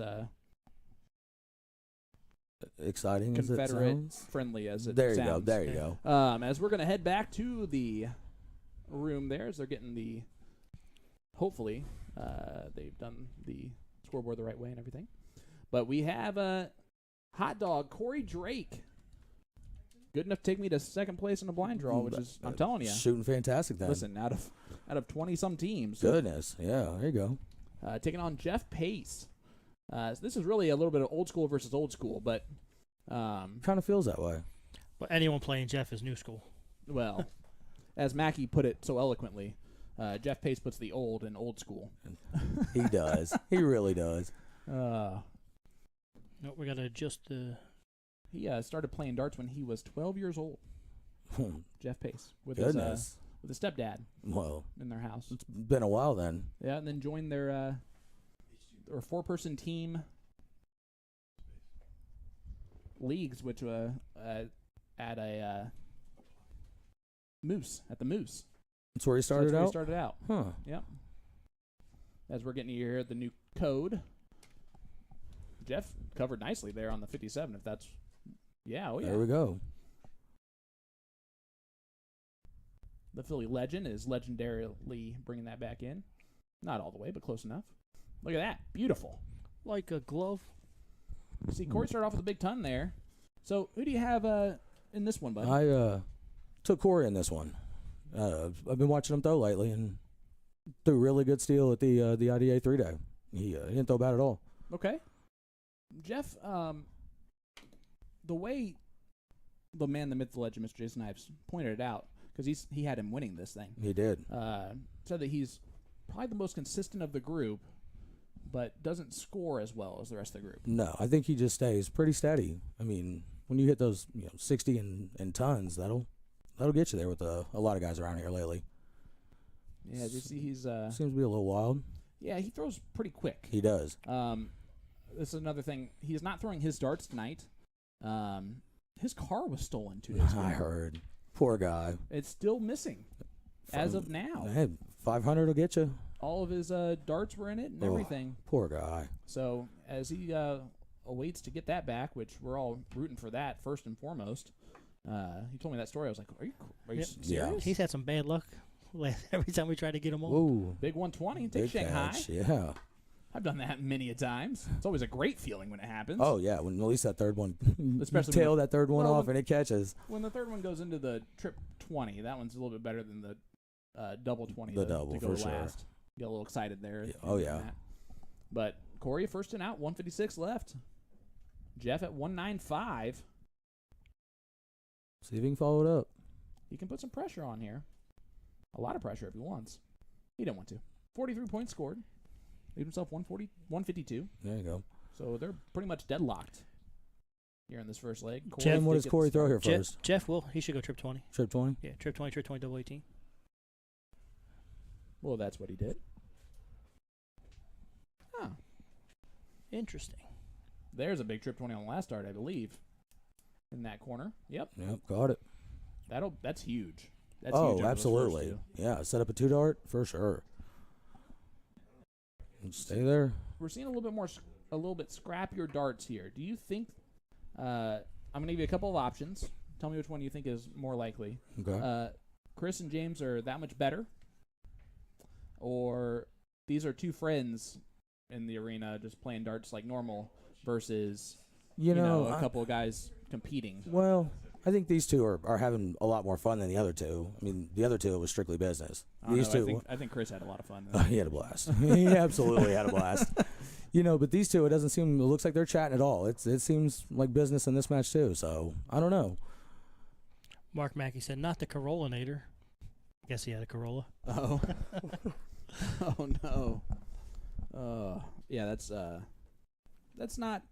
Exciting as it Confederate sounds. friendly as it There you sounds. go. There you go. As we're going to head back to the room there, as they're getting the, hopefully, they've done the scoreboard the right way and everything. But we have a hot dog, Cory Drake. Good enough to take me to second place in the blind draw, which is, I'm telling you. Shooting fantastic then. Listen, out of 20-some teams. Goodness. Yeah, there you go. Taking on Jeff Pace. This is really a little bit of old school versus old school, but Kind of feels that way. But anyone playing Jeff is new school. well, as Mackey put it so eloquently, Jeff Pace puts the old in old school. He does. He really does. No, we got to adjust the. He started playing darts when he was 12 years old. Jeff Pace with Goodness. his stepdad Well, in their house. it's been a while then. Yeah, and then joined their 4-person team leagues, which at a Moose at the Moose. That's where he So started that's where out. he started out. Huh. Yep. As we're getting here, the new code. Jeff covered nicely there on the 57. If that's, yeah, oh yeah. There we go. The Philly legend is legendarily bringing that back in. Not all the way, but close enough. Look at that, beautiful. Like a glove. See, Cory started off with a big ton there. So who do you have in this one, bud? I took Cory in this one. I've been watching him throw lately and threw a really good steal at the IDA 3-day. He didn't throw bad at all. Okay. Jeff, the way the man, the myth, the legend, Mr. Jason Ives pointed it out, because he had him winning this thing, He did. said that he's probably the most consistent of the group, but doesn't score as well as the rest of the group. No, I think he just stays pretty steady. I mean, when you hit those 60 and tons, that'll get you there with a lot of guys around here lately. Yeah, you see he's Seems to be a little wild. yeah, he throws pretty quick. He does. This is another thing. He's not throwing his darts tonight. His car was stolen 2 days ago. I heard. Poor guy. It's still missing as of now. Hey, 500 will get you. All of his darts were in it and Oh. everything. Poor guy. So as he awaits to get that back, which we're all rooting for that first and foremost. He told me that story. I was like, "Are you Yep. serious?" Yeah. He's had some bad luck every time we try to get him on. Whoa. Big 120. Take Big Shanghai. catch. Yeah. I've done that many a times. It's always a great feeling when it happens. Oh, yeah. When at least that third one, Especially tail when- that third one well, off when- and it catches. When the third one goes into the trip 20, that one's a little bit better than the double 20. The to double, go for sure. last. Get a little excited there. Yeah, oh, yeah. That. But Cory first and out, 156 left. Jeff at 195. See if he can follow it up. He can put some pressure on here. A lot of pressure if he wants. He didn't want to. 43 points scored. Leave himself 152. There you go. So they're pretty much deadlocked here in this first leg. Tim, what does Cory throw here first? Jeff will. He should go trip 20. Trip 20? Yeah, trip 20, double 18. Well, that's what he did. Huh. Interesting. There's a big trip 20 on the last start, I believe. In that corner. Yep. Yep, got it. That's huge. That's huge Oh, over those absolutely. first Yeah, set up a 2-dart for sure. And stay there. two. We're seeing a little bit scrappier darts here. Do you think I'm going to give you a couple of options. Tell me which one you think is more likely. Okay. Chris and James are that much better, or these are two friends in the arena just playing darts like normal versus you know, a couple of guys competing. well, I think these two are having a lot more fun than the other two. I mean, the other two it was strictly business. I don't These know, two, I think Chris had a lot of fun. he had a blast. He absolutely had a blast. But these two, it doesn't seem. It looks like they're chatting at all. It seems like business in this match too. So I don't know. Mark Mackey said, not the Corollinator. I guess he had a Corolla. Oh. Oh no. Yeah, that's not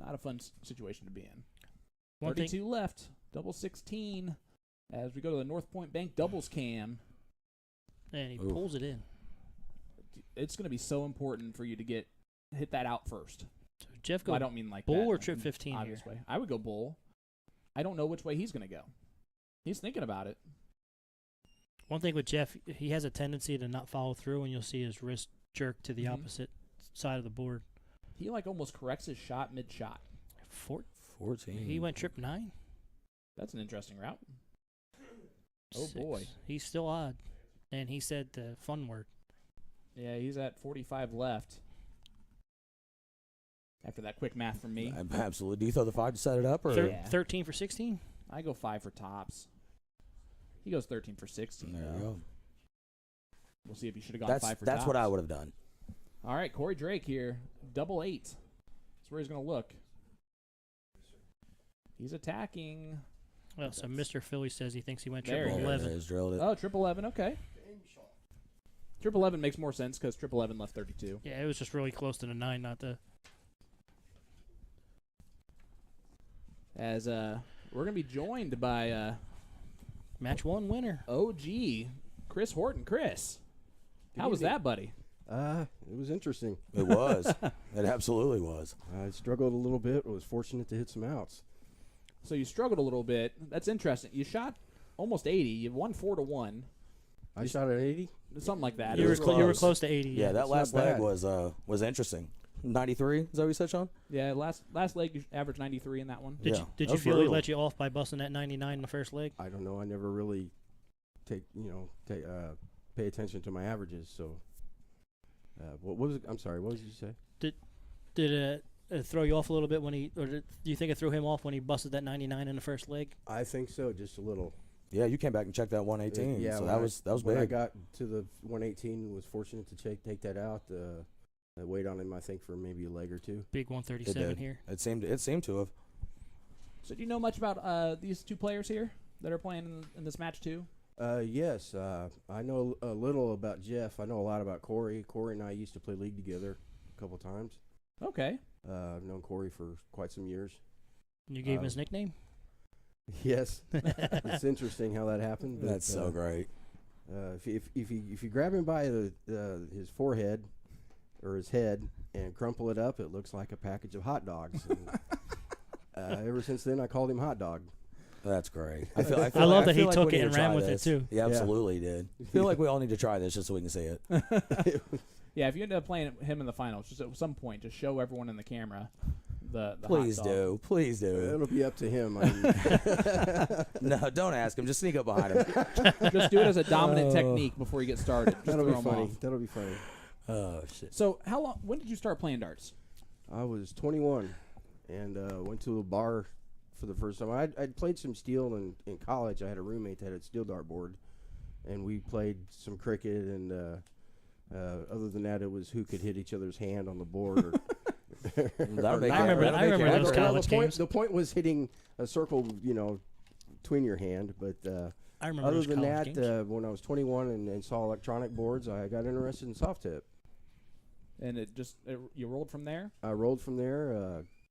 a fun situation to be in. One thing, 32 left, double 16 as we go to the North Point Bank doubles cam. and he Ooh. pulls it in. It's going to be so important for you to hit that out first. So Jeff Well, go I don't mean like bull that, or like trip in 15 here? obvious way. I would go bull. I don't know which way he's going to go. He's thinking about it. One thing with Jeff, he has a tendency to not follow through, and you'll see his wrist jerk to the Mhm. opposite side of the board. He like almost corrects his shot mid-shot. 14. He went trip 9. That's an interesting route. Oh, 6. boy. He's still odd. And he said the fun word. Yeah, he's at 45 left. After that quick math from me. Absolutely. Do you throw the 5 to set it up? Or? Yeah. 13 for 16? I go 5 for tops. He goes 13 for 16. There you go. We'll see if he should have gone 5 for That's tops. what I would have done. All right, Corey Drake here. 8. That's where he's going to look. He's attacking. Well, so Mr. Philly says he thinks he went There triple he 11. Is, drilled it. Oh, 11. Okay. 11 makes more sense because 11 left 32. Yeah, it was just really close to the 9, not the. As we're going to be joined by Match 1 winner. OG Chris Horton. Chris, how was evening. that, buddy? It was interesting. It was. It absolutely was. I struggled a little bit. Was fortunate to hit some outs. So you struggled a little bit. That's interesting. You shot almost 80. You won 4-1. I shot at 80. Something like that. It You were, was you were close. close to 80. Yeah, that it's last not leg bad. was interesting. 93, is that what you said, Sean? Yeah, last leg you averaged 93 in that one. Did Yeah, you, did that you was feel he brutal. let you off by busting that 99 in the first leg? I don't know. I never really pay attention to my averages. So, what was it? I'm sorry. What did you say? Did it throw you off a little bit when he, or do you think it threw him off when he busted that 99 in the first leg? I think so. Just a little. Yeah, you came back and checked that 118. Yeah. so when that was when I big. got to the 118, was fortunate to take that out. I weighed on him, I think, for maybe a leg or two. Big 137 did. here. It seemed to have. So do you know much about these two players here that are playing in this match too? Yes. I know a little about Jeff. I know a lot about Cory. Cory and I used to play league together a couple times. Okay. I've known Cory for quite some years. You gave him his nickname? Yes, it's interesting how that happened. But, That's so great. if you grab him by his forehead or his head and crumple it up, it looks like a package of hot dogs. And, ever since then, I called him Hot Dog. That's great. I love that he like took we it need and to ran try with it, this. too. He absolutely did. I feel like we all need to try this just so we can see it. Yeah, if you end up playing him in the finals, just at some point, just show everyone in the camera the Please hot dog. do. Please do. It'll be up to him. I mean, No, don't ask him. Just sneak up behind him. Just do it as a dominant technique before you get started. Just that'll throw be 'em funny. off. That'll be funny. Oh, shit. So how long? When did you start playing darts? I was 21 and went to a bar for the first time. I'd played some steel in college. I had a roommate that had a steel dart board, and we played some cricket. And other than that, it was who could hit each other's hand on the board. Or That'll make I remember- that'll I make remember it those happen. college the point, games. the point was hitting a circle, between your hand. But I remember other those than college that, games. when I was 21 and saw electronic boards, I got interested in soft tip. And you rolled from there. I rolled from there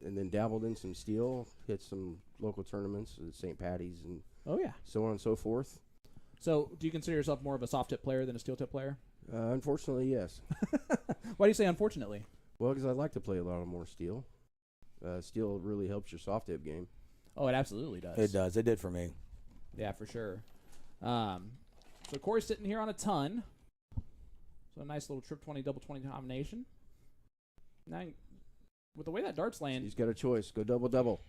and then dabbled in some steel, hit some local tournaments at St. Patty's and Oh yeah. so on and so forth. So do you consider yourself more of a soft tip player than a steel tip player? Unfortunately, yes. Why do you say unfortunately? Well, because I'd like to play a lot more steel. Steel really helps your soft tip game. Oh, it absolutely does. It does. It did for me. Yeah, for sure. So Corey's sitting here on a ton. So a nice little trip 20, double 20 combination. Now, with the way that dart's laying, He's got a choice. Go double.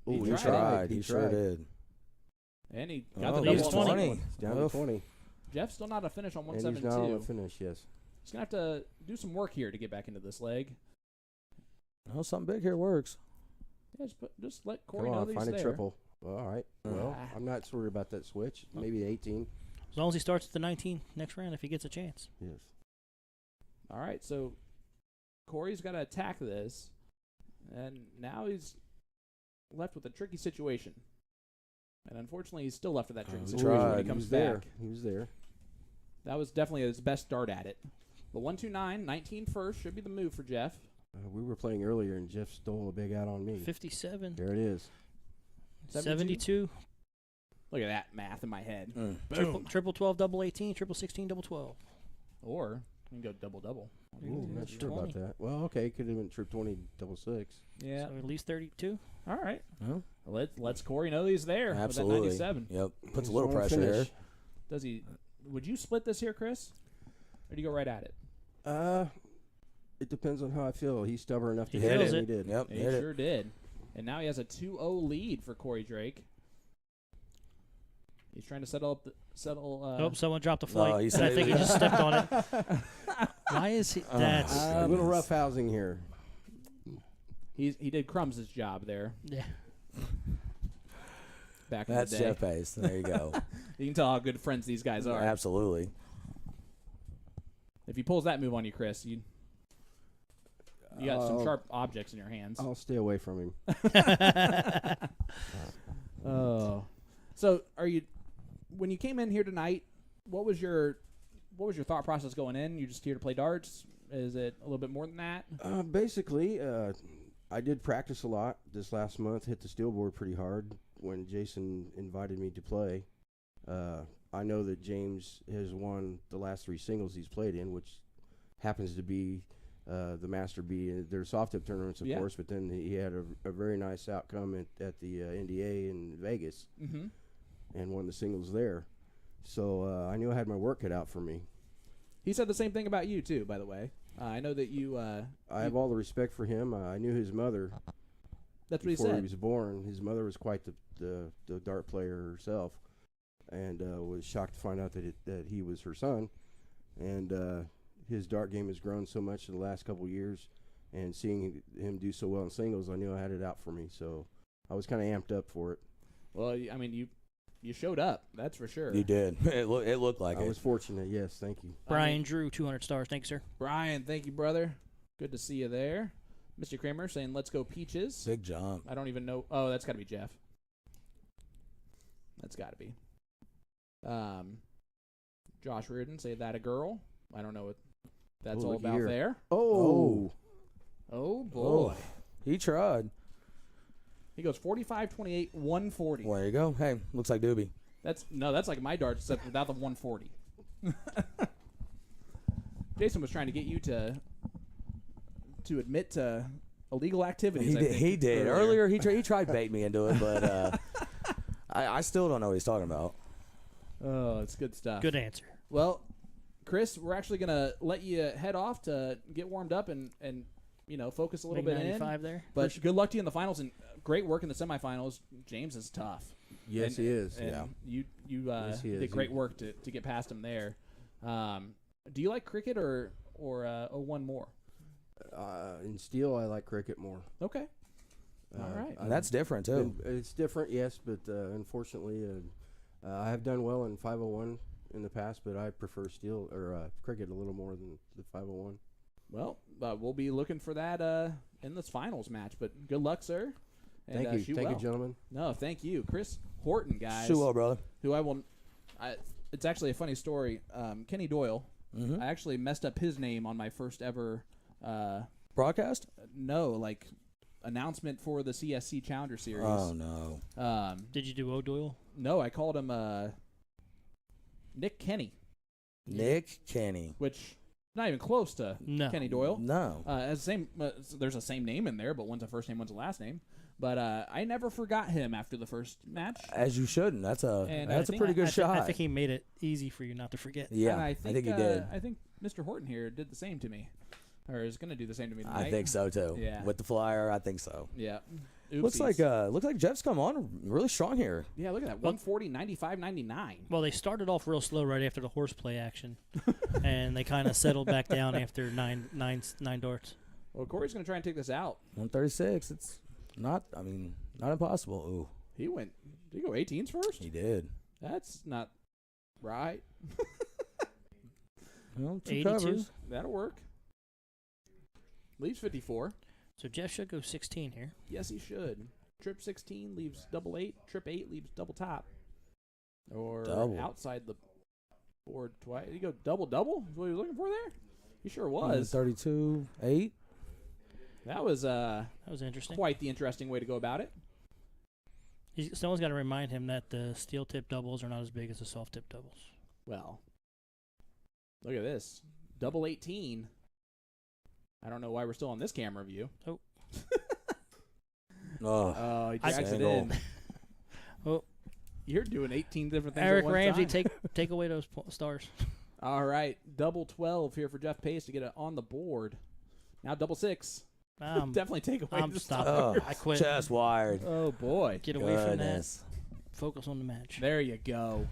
He Ooh, He tried. tried. He He sure tried. did. and he got Oh, the he's double 20. 20. It's down Oof. to 20. Jeff's still not a finish on And he's not on the 172. finish, yes. He's going to have to do some work here to get back into this leg. Oh, something big here works. Yeah, just let Corey Come know on, that he's find a there. triple. Well, all right. Well, Ah. I'm not worried about that switch. Maybe 18. As long as he starts at the 19 next round, if he gets a chance. Yes. All right, so Corey's got to attack this, and now he's left with a tricky situation. And unfortunately, he's still left with that tricky He situation when he tried. comes was there. back. He was there. That was definitely his best dart at it. But 129, 19 first should be the move for Jeff. We were playing earlier, and Jeff stole a big out on me. 57, There it is. 72, Look at that math in my head. triple 12, double 18, triple 16, double 12. Or you can go double-double. Ooh, not That's sure about 20. that. Well, okay, could have been trip 20, double 6. Yeah. So at least 32. All right. Well, Let's Corey know he's there absolutely. with that 97. Yep. Puts Just a little wanna pressure here. finish. Does he? Would you split this here, Chris? Or do you go right at it? It depends on how I feel. He's stubborn enough to He hit feels it. it. He did. Yep, He hit it. sure did. And now he has a 2-0 lead for Cory Drake. He's trying to settle. Oh, someone dropped a flight. he and said I think he just stepped on it. Why is he? That's A little rough housing here. He did Crumbs' job there yeah. back in That's the day. Jeff Pace. There you go. You can tell how good friends these guys are. Absolutely. If he pulls that move on you, Chris, you got some I'll- sharp objects in your hands. I'll stay away from him. Oh, so are you? When you came in here tonight, what was your thought process going in? You just here to play darts? Is it a little bit more than that? Basically, I did practice a lot this last month. Hit the steel board pretty hard when Jason invited me to play. I know that James has won the last 3 singles he's played in, which happens to be the Master B. They're soft tip tournaments, of Yeah. course, but then he had a very nice outcome at the NDA in Vegas Mm-hmm. and won the singles there. So I knew I had my work cut out for me. He said the same thing about you too, by the way. I know that you. I have all the respect for him. I knew his mother That's what he before said. he was born. His mother was quite the dart player herself, and was shocked to find out that he was her son. And his dart game has grown so much in the last couple of years, and seeing him do so well in singles, I knew I had it out for me. So I was kind of amped up for it. Well, I mean, you showed up. That's for sure. You did. It looked like I it. was fortunate. Yes, thank you. Brian Drew, 200 stars. Thanks, sir. Brian, thank you, brother. Good to see you there. Mr. Kramer saying, "Let's go Peaches." Big jump. I don't even know. Oh, that's got to be Jeff. That's got to be. Josh Reardon, say that a girl. I don't know what that's Oh, all looky about here. there. Oh, Oh, boy. He tried. He goes 45, 28, 140. Well, there you go. Hey, looks like Doobie. That's like my darts, except without the 140. Jason was trying to get you to admit to illegal activities. He did. Earlier, he tried to bait me into it, but I still don't know what he's talking about. Oh, it's good stuff. Good answer. Well, Chris, we're actually gonna let you head off to get warmed up and focus a little Big bit in. 95 there. But good luck to you in the finals and great work in the semifinals. James is tough. yes, he is. And Yeah. you Yes, he is. did great work to get past him there. Do you like cricket or one more? In steel, I like cricket more. Okay. All right. And that's different, too. It's different, yes, but unfortunately, I have done well in 501 in the past, but I prefer steel or cricket a little more than the 501. Well, we'll be looking for that in this finals match. But good luck, sir. And, Thank you, shoot thank well. you, gentlemen. No, thank you, Chris Horton, guys. Shoot well, brother. Who it's actually a funny story. Kenny Doyle. Mm-hmm. I actually messed up his name on my first ever. Broadcast? Announcement for the CSC Challenger Series. Oh, no. Did you do O'Doyle? No, I called him Nick Kenny, Nick Kenny. which not even close to No. Kenny Doyle. No. As same, there's a same name in there, but one's a first name, one's a last name. But I never forgot him after the first match. As you shouldn't. That's a And that's I a think pretty good I shot. think he made it easy for you not to forget. Yeah, And I think he uh, did. I think Mr. Horton here did the same to me, or is going to do the same to me tonight. I think so too. Yeah. With the flyer, I think so. Yeah. Looks Oopsies. like Jeff's come on really strong here. Yeah, look at that. 140, 95, 99. Well, they started off real slow right after the horseplay action, and they kind of settled back down after nine darts. Well, Cory's going to try and take this out. 136. It's not impossible. Ooh, Did he go 18s first? he did. That's not right. Well, 2 82. covers. That'll work. Leaves 54. So Jeff should go 16 here. Yes, he should. Trip 16 leaves double 8. Trip 8 leaves double top. Or Double. outside the board twice. Did he go double? Is what he was looking for there? He sure was. 32, 8. That was That was interesting. quite the interesting way to go about it. Someone's got to remind him that the steel tip doubles are not as big as the soft tip doubles. Well, look at this. Double 18. I don't know why we're still on this camera view. Oh, Oh, he drags it Angle. in. Oh, You're doing 18 different things Eric at one Ramsey, time. take away those stars. All right, double 12 here for Jeff Pace to get it on the board. Now double six. I'm Definitely take away I'm the stopping. Oh, stars. I quit. Chest wired. Oh boy. Get away from that. Goodness. Focus on the match. There you go.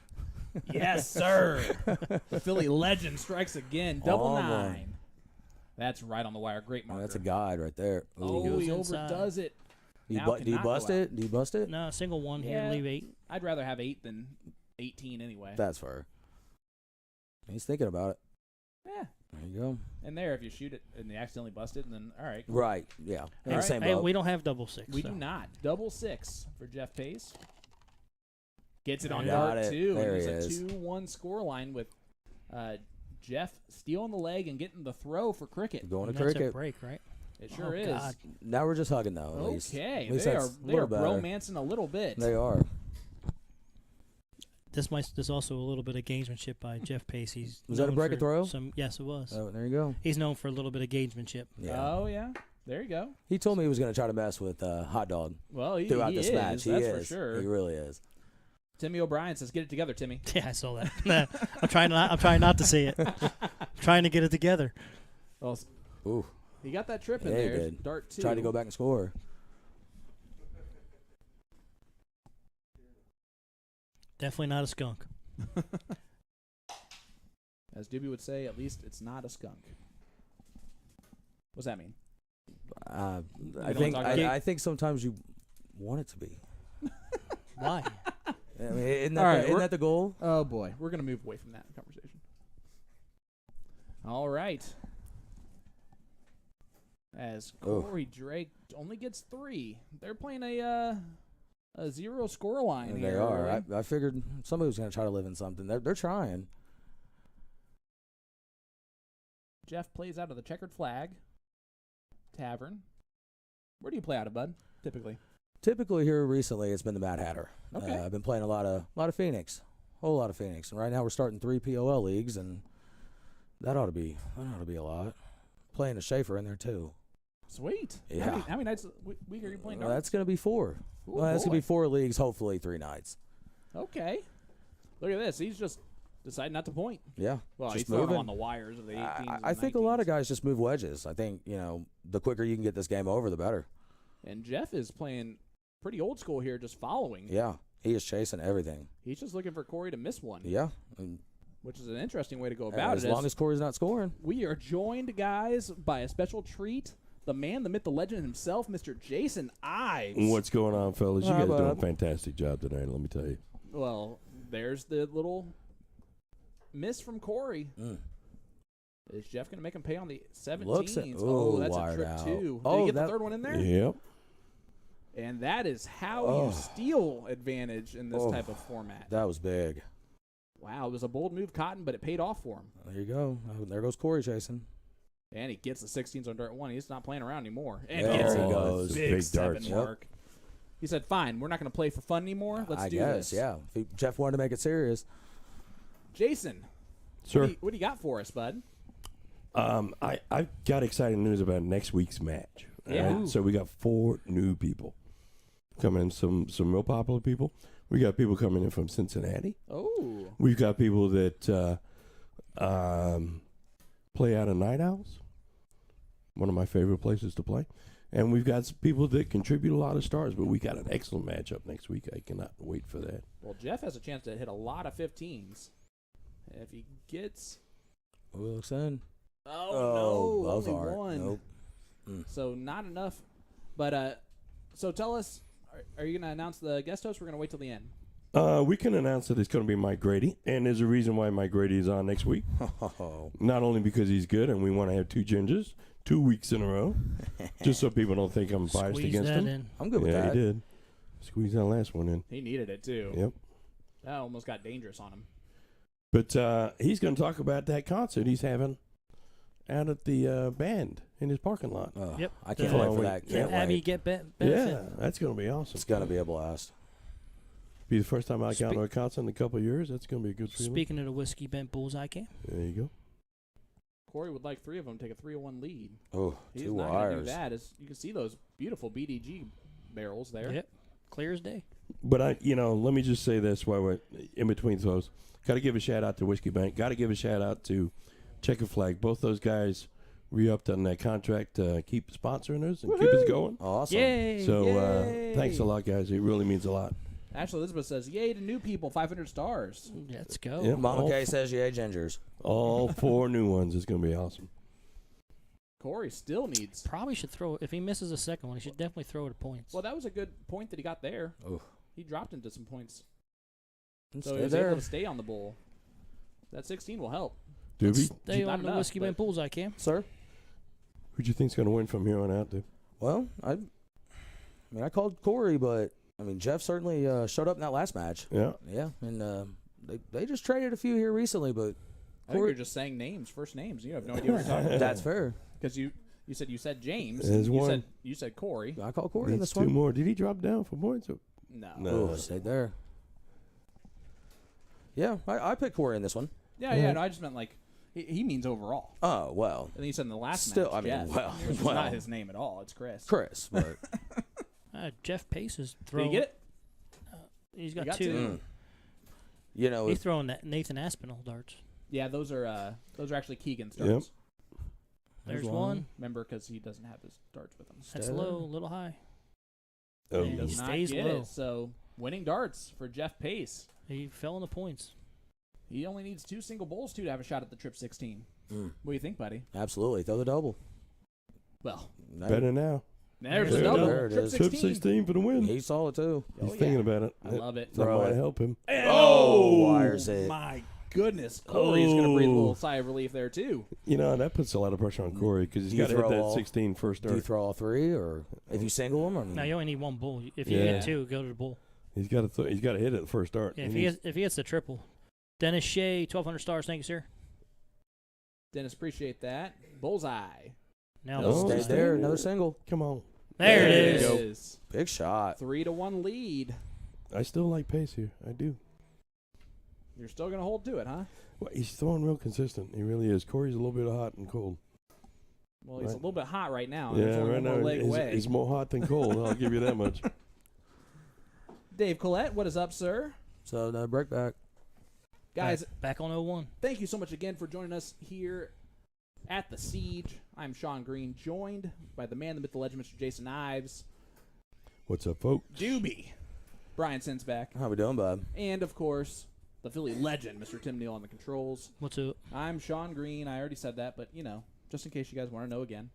Yes, sir. The Philly legend strikes again. Double Oh, 9. boy. That's right on the wire. Great Oh, marker. that's a guide right there. Oh, Goes he inside. overdoes it. Do you, Now do you cannot go bust out. it? Do you bust it? No, single one Yeah. here. Leave 8. I'd rather have 8 than 18 anyway. That's fair. He's thinking about it. Yeah. There you go. And there, if you shoot it and you accidentally bust it, and then, all right. Cool. Right. Yeah. In the right. same Hey, boat. we don't have double 6. We so. do not. Double 6 for Jeff Pace. Gets it on Got dart it. 2. There and he it's is. a 2-1 score line with Jeff stealing the leg and getting the throw for cricket. Going to And that's cricket. a break, right? It sure Oh, is. God. Now we're just hugging now. At least. Okay, At least they that's are a little better. romancing a little bit. They are. There's also a little bit of gamesmanship by Jeff Pace. He's Was that a known break for and throw? Yes, it was. Oh, there you go. He's known for a little bit of gamesmanship. Yeah. Oh yeah, there you go. He told me he was going to try to mess with Hot Dog Well, he, throughout he this is, match. that's he for is. sure. He really is. Timmy O'Brien says, "Get it together, Timmy." Yeah, I saw that. I'm trying not to see it. I'm trying to get it together. Well, Ooh. he got that trip in Yeah, he there. did. Dart 2. Tried to go back and score. Definitely not a skunk. As Doobie would say, at least it's not a skunk. What's that mean? I don't think talk about it? I think sometimes you want it to be. Why? I mean, isn't All right, isn't we're- that the goal? Oh boy, we're gonna move away from that conversation. All right. As Oh. Cory Drake only gets 3, they're playing a 0 score line And here. they are. Roy. I figured somebody was going to try to live in something. They're trying. Jeff plays out of the Checkered Flag Tavern. Where do you play out of, bud? Typically. Typically here recently, it's been the Mad Hatter. Okay. I've been playing a lot of Phoenix, whole lot of Phoenix, and right now we're starting 3 POL leagues, and that ought to be a lot. Playing a Schaefer in there too. Sweet. Yeah. How many nights a week are you playing? Well, darts? that's going to be 4. Ooh, Well, that's going to be boy. 4 leagues, hopefully 3 nights. Okay. Look at this. He's just deciding not to point. Yeah. Well, just he's throwing them moving. on the wires of the 18s. I and think a lot of 19s. guys just move wedges. I think, the quicker you can get this game over, the better. And Jeff is playing pretty old school here, just following. Yeah. He is chasing everything. He's just looking for Cory to miss one. Yeah. And Which is an interesting way to go about as it. long as Corey's not scoring. We are joined, guys, by a special treat. The man, the myth, the legend himself, Mr. Jason Ives. What's going on, fellas? You How guys doing a about- fantastic job tonight, let me tell you. Well, there's the little miss from Cory. Mm. Is Jeff going to make him pay on the 17s? Looks at- oh, ooh, that's a wired trip out. too. Did Oh, he get that- the third one in there? Yep. And that is how Oh. you steal advantage in this Oh. type of format. That was big. Wow, it was a bold move, Cotton, but it paid off for him. There you go. Oh, there goes Corey chasing. And he gets the 16s on dart 1. He's not playing around anymore. And There gets he it. goes. Big, Big 7 darts. Yep. mark. He said, fine, we're not going to play for fun anymore. Let's I do guess, this. yeah. Jeff wanted to make it serious. Jason, Sir, what do you got for us, bud? I've got exciting news about next week's match. all Yeah. right? So we got 4 new people coming in, some real popular people. We got people coming in from Cincinnati. Oh. We've got people that play out of Night Owls, one of my favorite places to play. And we've got some people that contribute a lot of stars, but we got an excellent matchup next week. I cannot wait for that. Well, Jeff has a chance to hit a lot of 15s. If he gets... Who looks in? Oh, no. both Only aren't. one. Nope. So not enough. But, so tell us, are you going to announce the guest host? We're going to wait till the end. We can announce that it's going to be Mike Grady, and there's a reason why Mike Grady is on next week. Oh. Not only because he's good, and we want to have 2 gingers 2 weeks in a row, just so people don't think I'm biased Squeeze against that him. in. I'm good with Yeah, that. he did. Squeeze that last one in. He needed it, too. Yep. That almost got dangerous on him. But he's going to talk about that concert he's having out at the band in his parking lot. Oh, Yep. I can't The- wait for the that. The Can't Abby wait. get Yeah, benefit. that's going to be awesome. It's going to be a blast. Be the first time I got to a concert in a couple of years. That's going to be a good feeling. Speaking of the whiskey bent bullseye cam, There you go. Cory would like 3 of them to take a 3-1 lead. Oh, He's 2 not going to do wires. that. You can see those beautiful BDG barrels there. yep, clear as day. But let me just say this while we're in between throws. Got to give a shout out to Whiskey Bank. Got to give a shout out to Checker Flag. Both those guys re-upped on that contract to keep sponsoring us and keep us going. Awesome. Yay! So Yay. thanks a lot, guys. It really means a lot. Ashley Elizabeth says, "Yay to new people, 500 stars." Let's go. Yep. Mama all, Kay says, "Yeah, gingers." all 4 new ones. It's going to be awesome. Corey still needs. Probably should throw. If he misses a second one, he should definitely throw it at points. Well, that was a good point that he got there. Oh, He dropped into some points, so stay he was there. able to stay on the bowl. That 16 will help. Doobie, Stay Not on the enough, Whiskey Man but- Bullseye, Cam. Sir. who do you think's going to win from here on out, dude? Well, I I called Cory, but I mean Jeff certainly showed up in that last match. Yeah. Yeah, and they just traded a few here recently, but I think Corey- you're just saying names, first names. You have no idea what you're talking about. that's fair. Because you said James. There's you one. said Corey. I called Cory in Needs this 2 one. more. Did he drop down for points? No. No. Oh, stayed there. Yeah, I picked Cory in this one. Yeah. No, I just meant like he means overall. Oh well, And then you said in the last Still, match, I mean, Jeff, well, which is well. not his name at all. It's Chris. Chris, but Jeff Pace is Did throwing. you get it? He's You got got 2. mm, you know, He's if, throwing that Nathan Aspinall darts. Yeah, those are actually Keegan's Yep. darts. There's one. Remember, because he doesn't have his darts with him. That's Stay low, a there. little high. Oh, He He does not stays get low. it. So winning darts for Jeff Pace. He fell in the points. He only needs 2 single bowls to have a shot at the trip 16. mm, What do you think, buddy? absolutely throw the double. Well, No, better now. there's There a it double. There it Trip is. 16. Trip 16 for the win. He saw it too. He's Oh, yeah. thinking about it. I love it. That Throw might it. help him. Oh, wires it. My goodness. Corey's going to breathe a Oh. little sigh of relief there, too. You know, that puts a lot of pressure on Cory because he's Do you got to hit throw that all- 16 first Do you start. throw all 3, or if you single them? I mean, Now you only need 1 bull. If you Yeah. get 2, go to the bull. He's got to he's got to hit it at first start. Yeah, He needs- if he hits the triple. Dennis Shea, 1,200 stars. Thank you, sir. Dennis, appreciate that. Bullseye. Now Oh, stay stay there. there. Another single. Come on. there it There you is. go. is. Big shot. 3-1 lead. I still like Pace here. I do. You're still going to hold to it, huh? Well, he's throwing real consistent. He really is. Corey's a little bit hot and cold. Well, he's Right. a little bit hot right now. and there's Yeah, only right one more now leg away. he's more hot than cold. I'll give you that much. Dave Collette, what is up, sir? So no break back. Guys, Back on 01. thank you so much again for joining us here at the Siege. I'm Sean Green, joined by the man, the myth, the legend, Mr. Jason Ives, What's up, folks? Doobie, Brian Sinsback, How we doing, bud? and of course, the Philly legend, Mr. Tim Neal on the controls. What's up? I'm Sean Green. I already said that, but you know, just in case you guys want to know again.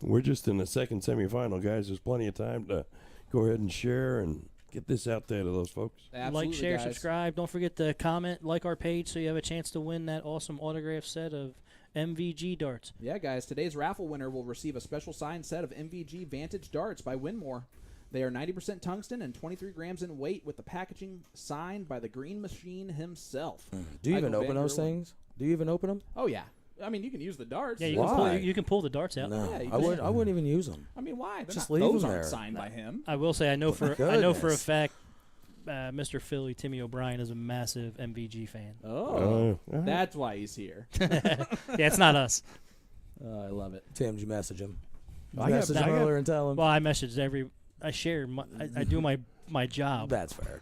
We're just in the second semifinal, guys. There's plenty of time to go ahead and share and get this out there to those folks. Absolutely, Like, share, guys. subscribe. Don't forget to comment, like our page so you have a chance to win that awesome autograph set of MVG darts. Yeah, guys, today's raffle winner will receive a special signed set of MVG Vantage darts by Winmore. They are 90% tungsten and 23 grams in weight, with the packaging signed by the Green Machine himself. Do you even Michael open Van those Gerwen. things? Do you even open them? Oh yeah, I mean you can use the darts. Yeah, you Why? can, pull, you can pull the darts out. No, Yeah, you I just- wouldn't even use them. I mean why? They're Just not, leave those them aren't there. signed by him. I will say I know Oh, my for a goodness. fact Mr. Philly Timmy O'Brien is a massive MVG fan. Oh, right. that's why he's here. Yeah, it's not us. I love it. Tim, did you message him? I got- Message him I got- earlier and tell him. Well, I messaged I share I do my job. That's fair.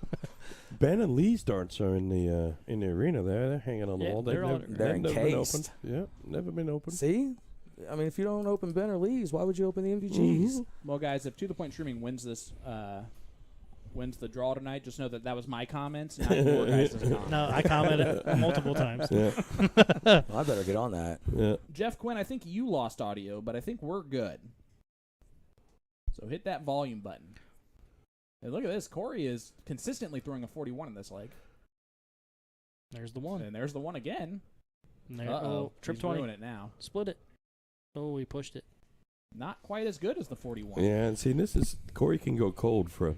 Ben and Lee's darts are in the arena there. They're hanging on the Yeah, wall. they're all- they're never been encased. opened. Yeah, never been opened. See? I mean, if you don't open Ben or Lee's, why would you open the MVGs? Mhm. Well, guys, if To The Point Streaming wins this, wins the draw tonight, just know that was my comments, not your guys' comments. No, I commented multiple times. Yeah, Well, I better get on that. yeah. Jeff Quinn, I think you lost audio, but I think we're good. So hit that volume button. And look at this. Corey is consistently throwing a 41 in this leg. There's the one. And there's the one again. And there, Uh-oh. trip He's 20. ruining it now. Split it. Oh, we pushed it. Not quite as good as the 41. Yeah, and see, this is Corey can go cold for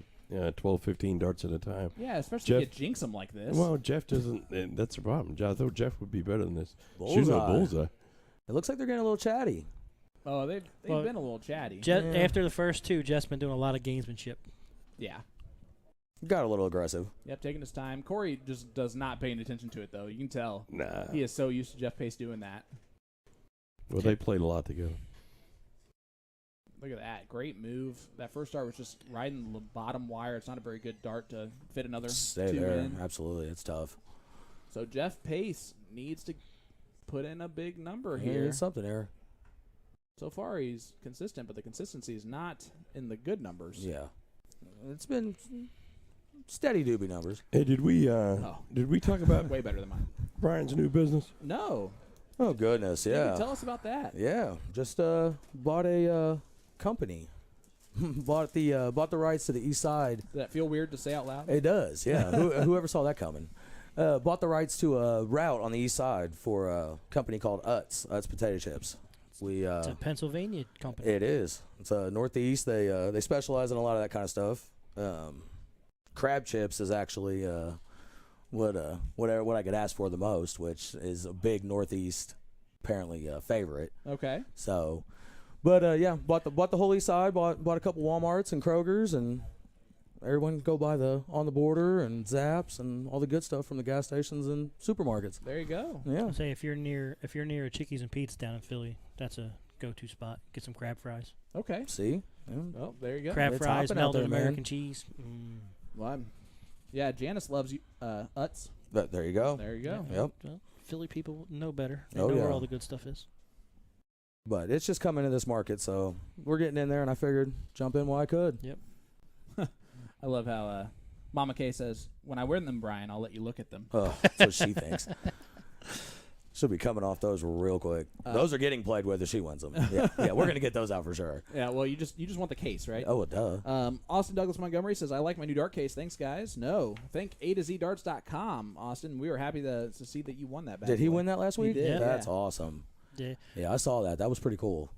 12, 15 darts at a time. Yeah, especially Jeff- if you jinx him like this. Well, Jeff doesn't. That's the problem. I thought Jeff would be better than this. Shooting a Bullseye. bullseye. It looks like they're getting a little chatty. oh, they've Well, been a little chatty. Yeah. After the first two, Jeff's been doing a lot of gamesmanship. Yeah. Got a little aggressive. Yep, taking his time. Corey just does not pay any attention to it, though. You can tell. Nah. He is so used to Jeff Pace doing that. Well, they played a lot together. Look at that. Great move. That first dart was just riding the bottom wire. It's not a very good dart to fit another Stay two there. in. Absolutely. It's tough. So Jeff Pace needs to put in a big number Yeah, here. it's something there. So far, he's consistent, but the consistency is not in the good numbers. Yeah. It's been steady doobie numbers. Hey, did we talk about Way better than mine. Brian's new business? No. Oh, goodness, David, yeah. tell us about that. Yeah, just bought a company. bought the rights to the East Side. Does that feel weird to say out loud? It does, yeah. Whoever saw that coming. Bought the rights to a route on the East Side for a company called Utz Potato Chips. It's a Pennsylvania company. It is. It's Northeast. They specialize in a lot of that kind of stuff. Crab chips is actually what I could ask for the most, which is a big Northeast apparently favorite. Okay. So, but yeah, bought the whole East Side. Bought a couple Walmarts and Krogers, and everyone can go buy the On the Border and Zapp's and all the good stuff from the gas stations and supermarkets. There you go. Yeah. Say if you're near a Chickies and Pete's down in Philly, that's a go-to spot. Get some crab fries. Okay. See. Yeah. Well, there you go. Crab It's fries, hopping out melted there, man. American cheese. Well, yeah, Janice loves Utz. But there you go. There you go. Yep. Well, Philly people know better. They Oh, know where yeah. all the good stuff is. But it's just coming to this market, so we're getting in there, and I figured jump in while I could. Yep. I love how Mama Kay says, when I wear them, Brian, I'll let you look at them. Oh, that's what she thinks. She'll be coming off those real quick. Those are getting played with if she wins them. Yeah, we're gonna get those out for sure. Yeah, well, you just want the case, right? Oh, duh. Austin Douglas Montgomery says, I like my new dart case. Thanks, guys. No. Thank A2ZDarts.com, Austin. We were happy to see that you won that bad Did he boy. win that last week? did, That's yeah. awesome. Yeah. Yeah, I saw that. That was pretty cool.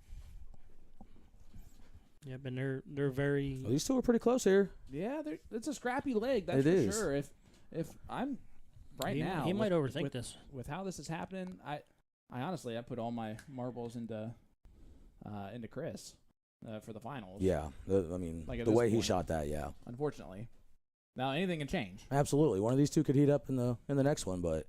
Yep, and they're very. Well, these two are pretty close here. Yeah, it's a scrappy leg, that's It for is. sure. If I'm right he, now, he might with- overthink with, this. with how this is happening. I honestly, I put all my marbles into Chris for the finals. Yeah, I mean, Like at the this way he point. shot that, yeah, Unfortunately, now anything can change. absolutely. One of these two could heat up in the next one, but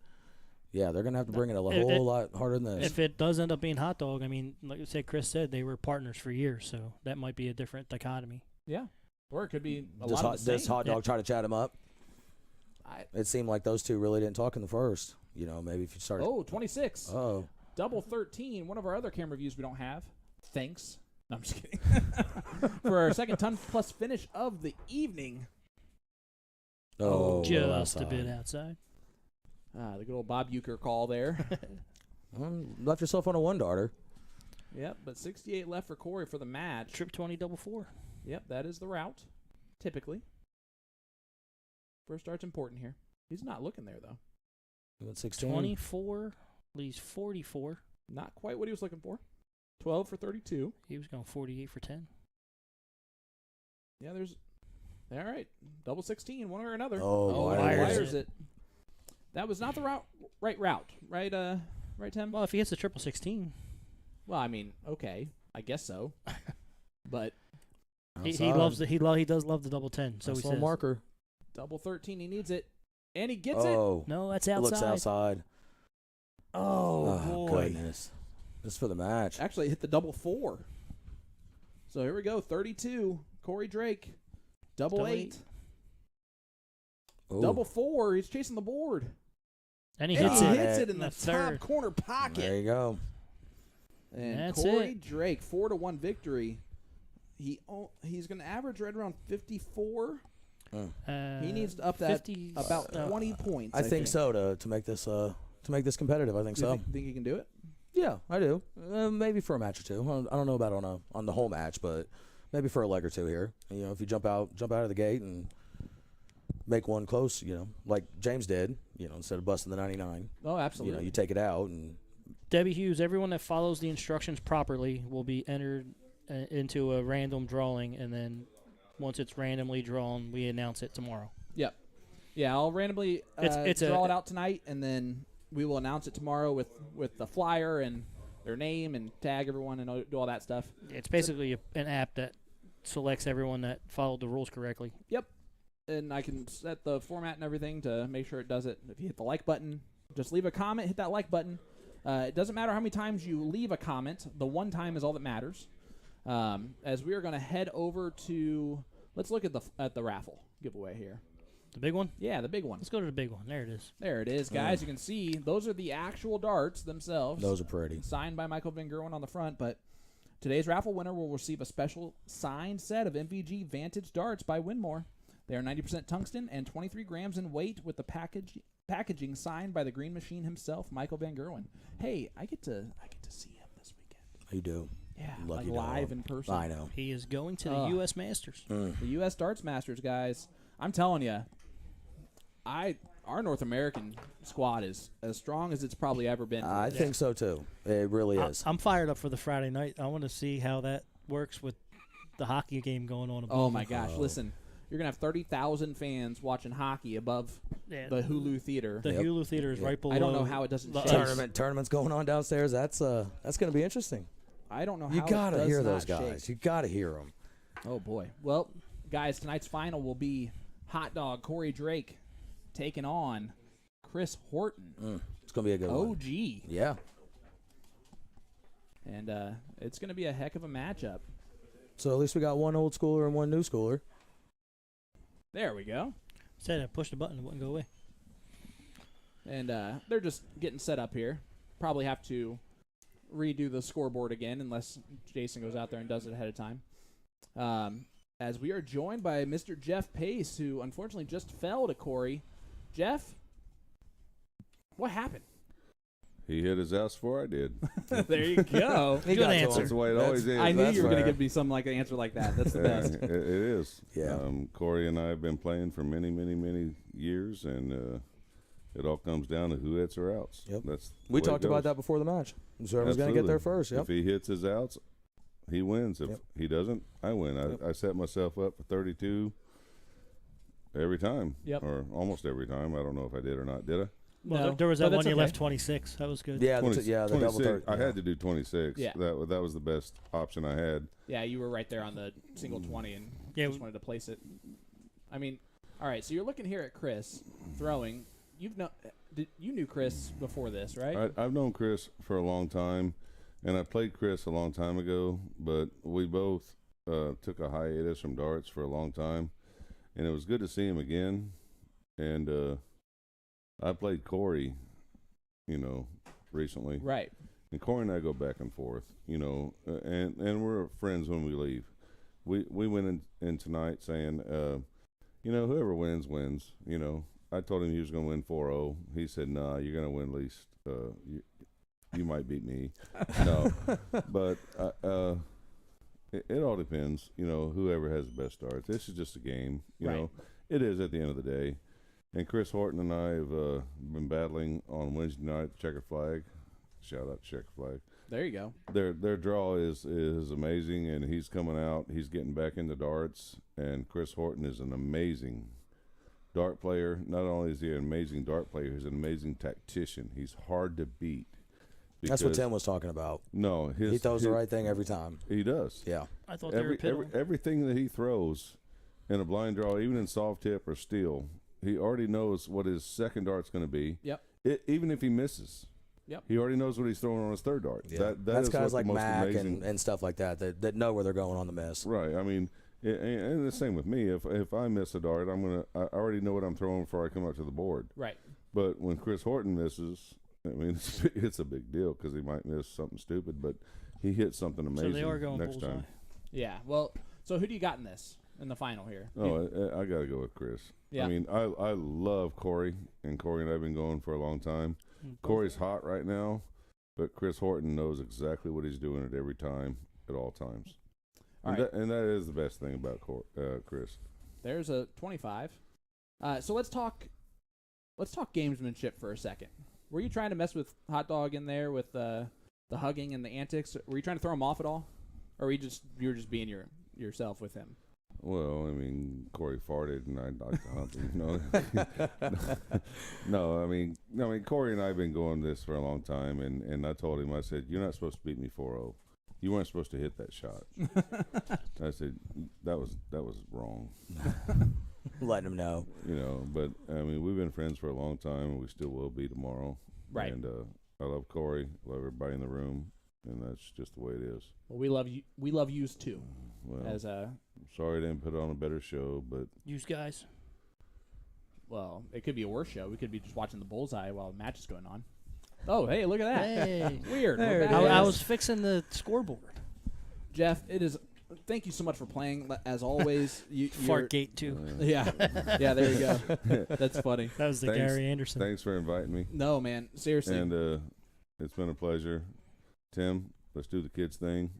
yeah, they're gonna have to bring it a If- whole lot harder than this. If it does end up being hot dog, I mean, like you said, Chris said they were partners for years, so that might be a different dichotomy. Yeah, or it could be a Does lot of the does same. Hot Dog try to chat him up? I- It seemed like those two really didn't talk in the first. You know, maybe if you start. Oh, 26. Oh. Double 13. One of our other camera reviews we don't have. Thanks. No, I'm just kidding. For our second ton plus finish of the evening. Oh, Just a outside. bit outside. The good old Bob Euchre call there. Left yourself on a one darter. Yep, but 68 left for Cory for the match. Trip 20 double 4. Yep, that is the route, typically. First start's important here. He's not looking there, though. You went 16. 24 leaves 44. Not quite what he was looking for. 12 for 32. He was going 48 for 10. Yeah, there's... All right, double 16, one way or another. Oh, wires it. That was not the right route, right, right, Tim? Well, if he hits the triple 16, Well, I mean, okay, I guess so. But he Outside. loves he does love the double 10. So Nice he little says. marker. double 13, he needs it. And he gets it. Oh, No, that's it outside. looks outside. Oh, boy. Goodness. This is for the match. Actually, hit the double 4. So here we go, 32. Cory Drake. Double Double 8. Ooh. Double 4. He's chasing the board. And he And hits he it. hits it in the The top third. corner pocket. There you go. And That's Cory it. Drake, 4-1 victory. He's going to average right around 54. He needs to up that 50 about 20 points. I think so to make this competitive. I think Do you so. think he can do it? Yeah, I do. Maybe for a match or two. I don't know about on the whole match, but maybe for a leg or two here. You know, if you jump out of the gate and make one close, you know, like James did, you know, instead of busting the 99. Oh, absolutely. You know, you take it out and Debbie Hughes, everyone that follows the instructions properly will be entered into a random drawing, and then once it's randomly drawn, we announce it tomorrow. Yep. Yeah, I'll randomly It's draw it out tonight, and then we will announce it tomorrow with the flyer and their name and tag everyone and do all that stuff. It's basically an app that selects everyone that followed the rules correctly. Yep. And I can set the format and everything to make sure it does it. If you hit the like button, just leave a comment, hit that like button. It doesn't matter how many times you leave a comment. The one time is all that matters. As we are going to head over to, let's look at the raffle giveaway here. The big one? Yeah, the big one. Let's go to the big one. There it is. There it is, guys. You can see those are the actual darts themselves. those are pretty. Signed by Michael Van Gerwen on the front, but Today's raffle winner will receive a special signed set of MVG Vantage darts by Winmore. They are 90% tungsten and 23 grams in weight, with the packaging signed by the Green Machine himself, Michael Van Gerwen. Hey, I get to see him this weekend. You do. Yeah, Lucky like live dog. in person. I know. He is going to the U.S. Masters. The U.S. Darts Masters, guys. I'm telling you, our North American squad is as strong as it's probably ever been. I think so too. It really is. I'm fired up for the Friday night. I want to see how that works with the hockey game going on above. Oh my gosh! Listen, you're gonna have 30,000 fans watching hockey above the Hulu Theater. The Hulu Theater is right below. I don't know how it doesn't. Tournaments going on downstairs. That's gonna be interesting. I don't know how You gotta hear those not guys. shake. You gotta hear them. Oh boy. Well, guys, tonight's final will be Hot Dog Cory Drake taking on Chris Horton. It's gonna be a good one. OG. Yeah. And it's gonna be a heck of a matchup. So at least we got one old schooler and one new schooler. There we go. Said I pushed the button, it wouldn't go away. And they're just getting set up here. Probably have to redo the scoreboard again unless Jason goes out there and does it ahead of time. As we are joined by Mr. Jeff Pace, who unfortunately just fell to Cory. Jeff, what happened? He hit his ass before I did. There you go. Good answer. That's the way it always is. I knew That's you were going to fair. give me some like an answer like that. That's the best. It is. Yeah. Cory and I have been playing for many, many, many years, and it all comes down to who hits or outs. Yep. That's We the way it talked about goes. that before the match. Whoever's gonna get there first. Yep. If he hits his outs, he wins. If Yep. he doesn't, I win. Yep. I set myself up for 32 every time, Yep. or almost every time. I don't know if I did or not. Did I? Well, No, there was but that one that's you okay. left 26. That was good. Yeah. 20 The double 26. third. I had to do 26. Yeah. That was the best option I had. Yeah, you were right there on the single 20 and Yeah, just wanted to place it. I mean, all right, so you're looking here at Chris throwing. You knew Chris before this, right? I've known Chris for a long time, and I played Chris a long time ago, but we both took a hiatus from darts for a long time, and it was good to see him again. And I played Cory, recently. Right. And Cory and I go back and forth, and we're friends when we leave. We went in tonight saying, whoever wins, wins. I told him he was going to win 4-0. He said, nah, you're going to win at least. You might beat me. No. But it all depends, whoever has the best darts. This is just a game, you Right. know. It is at the end of the day. And Chris Horton and I have been battling on Wednesday night, Checker Flag. Shout out to Checker Flag. There you go. Their draw is amazing, and he's coming out. He's getting back into darts, and Chris Horton is an amazing dart player. Not only is he an amazing dart player, he's an amazing tactician. He's hard to beat. That's what because- Tim was talking about. No, He throws the right thing every time. He does. Yeah. I thought they were piddling. Everything that he throws in a blind draw, even in soft tip or steel, he already knows what his second dart's going to be. Yep. Even if he misses. Yep. He already knows what he's throwing on his third dart. Yeah. That That's is guys what's like the most Mac amazing. and stuff like that know where they're going on the miss. Right. I mean, and the same with me. If I miss a dart, I already know what I'm throwing before I come up to the board. Right. But when Chris Horton misses, I mean, it's a big deal because he might miss something stupid, but he hits something amazing So they are going next bullseye. time. Yeah. Well, so who do you got in the final here? Oh, I got to go with Chris. Yeah. I mean, I love Cory, and Cory and I have been going for a long time. Cory's hot right now, but Chris Horton knows exactly what he's doing at every time, at all times. All And, right. and that is the best thing about Chris. There's a 25. So let's talk gamesmanship for a second. Were you trying to mess with Hot Dog in there with the hugging and the antics? Were you trying to throw him off at all, or were you were just being yourself with him? Well, I mean, Cory farted, and I'd like to hump him. No, I mean, Cory and I have been going this for a long time, and I told him, I said, you're not supposed to beat me 4-0. You weren't supposed to hit that shot. I said, that was wrong. Letting them know. But I mean, we've been friends for a long time, and we still will be tomorrow. Right. And I love Cory, love everybody in the room, and that's just the way it is. Well, we love you. We love yous too. Well, As sorry I didn't put on a better show, but Use guys. well, it could be a worse show. We could be just watching the bullseye while the match is going on. Oh, hey, look at that. Hey. Weird. There We're it back. is. I was fixing the scoreboard. Jeff, it is. Thank you so much for playing. As always, Fartgate too. Yeah, yeah. There you go. That's funny. That was the Gary Anderson. Thanks for inviting me. No, man. Seriously. And it's been a pleasure. Tim, let's do the kids thing.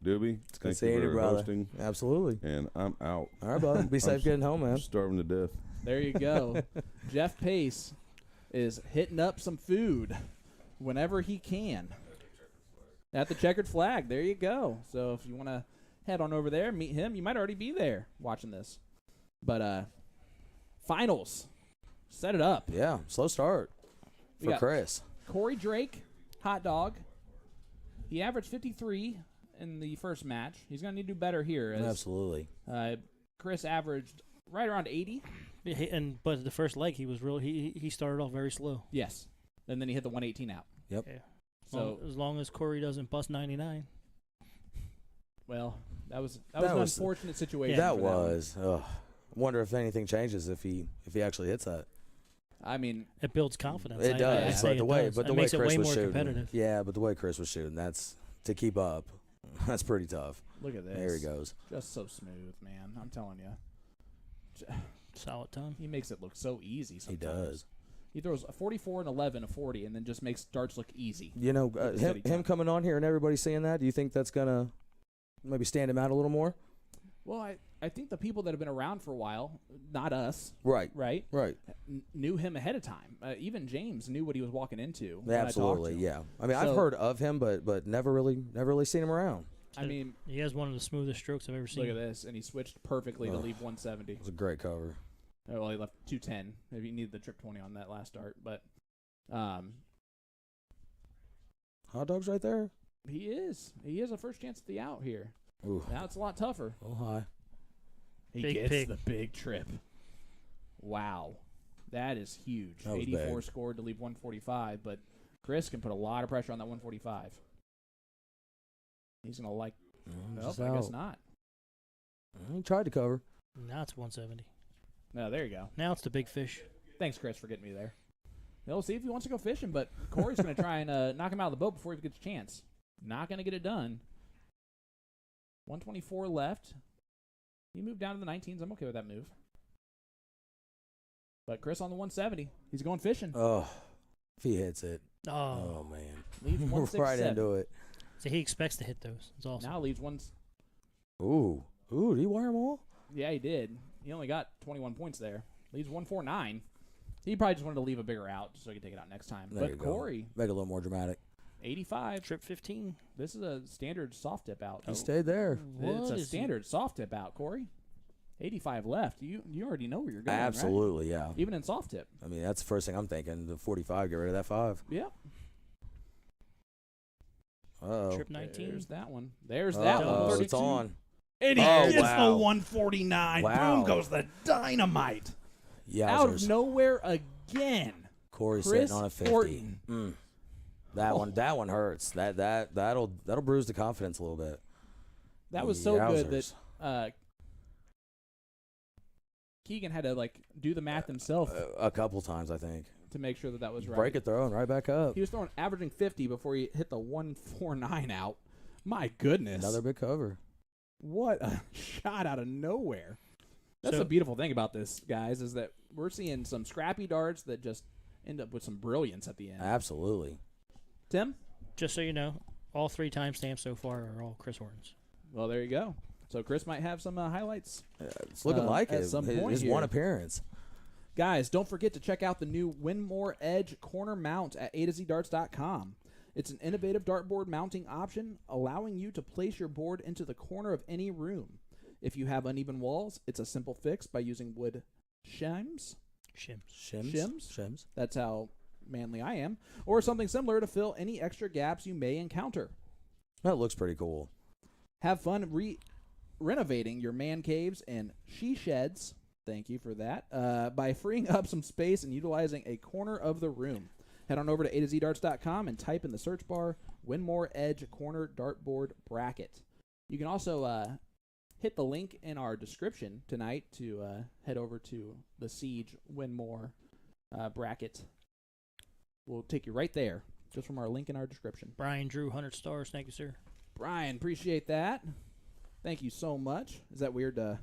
Doobie, It's good thank seeing you, for brother. hosting. Absolutely. And I'm out. All right, bud. Be safe getting home, man. I'm starving to death. There you go. Jeff Pace is hitting up some food whenever he can at the Checkered Flag. There you go. So if you want to head on over there, meet him. You might already be there watching this. But finals. Set it up. Yeah, slow start We for got Chris. Cory Drake, hot dog. He averaged 53 in the first match. He's going to need to do better here. As, Absolutely. Chris averaged right around 80. But the first leg, he was he started off very slow. Yes. And then he hit the 118 out. Yep. Yeah. So as long as Cory doesn't bust 99. well, that was That an was- unfortunate situation. That for one. was. Wonder if anything changes if he actually hits that. I mean, It builds confidence. It does, I'd say but the it way does. but the It way makes Chris it way was more shooting. competitive. Yeah, but the way Chris was shooting, that's to keep up. That's pretty tough. look at this. There he goes. Just so smooth, man. I'm telling you. Solid ton. He makes it look so easy He sometimes. does. He throws a 44 and 11, a 40, and then just makes darts look easy. You know, Steady him time. coming on here and everybody seeing that. Do you think that's gonna maybe stand him out a little more? Well, I think the people that have been around for a while, not us, Right. right, Right. knew him ahead of time. Even James knew what he was walking into. when I talked to Absolutely. him. Yeah. I mean, I've So- heard of him, but never really seen him around. I mean, He has one of the smoothest strokes I've ever seen. look at this, and he switched perfectly to Ugh. leave 170. It was a great cover. Well, he left 210. Maybe he needed the trip 20 on that last start, but Hot dogs right there. he has a first chance at the out here. Ooh, Now it's a lot tougher. a little high. He Big gets pig. the big trip. Wow. That is huge. That was 84 big. scored to leave 145, but Chris can put a lot of pressure on that 145. He's going to like. Nope, Just I guess out. not. He tried to cover. Now it's 170. No, there you go. Now it's the big fish. Thanks, Chris, for getting me there. We'll see if he wants to go fishing, but Cory's going to try and knock him out of the boat before he gets a chance. Not going to get it done. 124 left. He moved down to the 19s. I'm okay with that move. But Chris on the 170. He's going fishing. Oh, if he hits it. Oh. Oh man. Leaves We're 167. right into it. So he expects to hit those. It's awesome. Now leaves one. Ooh. Did he wire them all? Yeah, he did. He only got 21 points there. Leaves 149. He probably just wanted to leave a bigger out so he could take it out next time. There you But go. Cory, Make it a little more dramatic. 85. Trip 15. This is a standard soft tip out. He stayed there. It's What a is standard soft tip out, Cory. 85 left. You already know where you're going, right? Absolutely, yeah. Even in soft tip. I mean, that's the first thing I'm thinking. The 45, get rid of that 5. Yep. Uh-oh. Trip 19. There's that one. There's that one. Uh-oh, 32. it's on. And he Oh, gets wow. the 149. Wow. Boom goes the dynamite. Out of Yowzers. nowhere again. Corey's Chris sitting on a 50. Horton. That one hurts. That'll bruise the confidence a little bit. That was so good Yowzers. that Keegan had to do the math himself A couple times, I think. to make sure that was right. Break it throw and right back up. He was averaging 50 before he hit the 149 out. My goodness. Another big cover. What a shot out of nowhere. That's So- the beautiful thing about this, guys, is that we're seeing some scrappy darts that just end up with some brilliance at the end. Absolutely. Tim? Just so you know, all 3 timestamps so far are all Chris Horton's. Well, there you go. So Chris might have some highlights. It's looking like at it. some His, point his here. one appearance. Guys, don't forget to check out the new Winmore Edge corner mount at A2ZDarts.com. It's an innovative dartboard mounting option allowing you to place your board into the corner of any room. If you have uneven walls, it's a simple fix by using wood shims. Shims? That's how manly I am. Or something similar to fill any extra gaps you may encounter. That looks pretty cool. Have fun renovating your man caves and she sheds. Thank you for that. By freeing up some space and utilizing a corner of the room. Head on over to A2ZDarts.com and type in the search bar Winmore Edge Corner Dartboard Bracket. You can also hit the link in our description tonight to head over to the Siege Winmore bracket. We'll take you right there, just from our link in our description. Brian Drew, 100 stars. Thank you, sir. Brian, appreciate that. Thank you so much. Is that weird to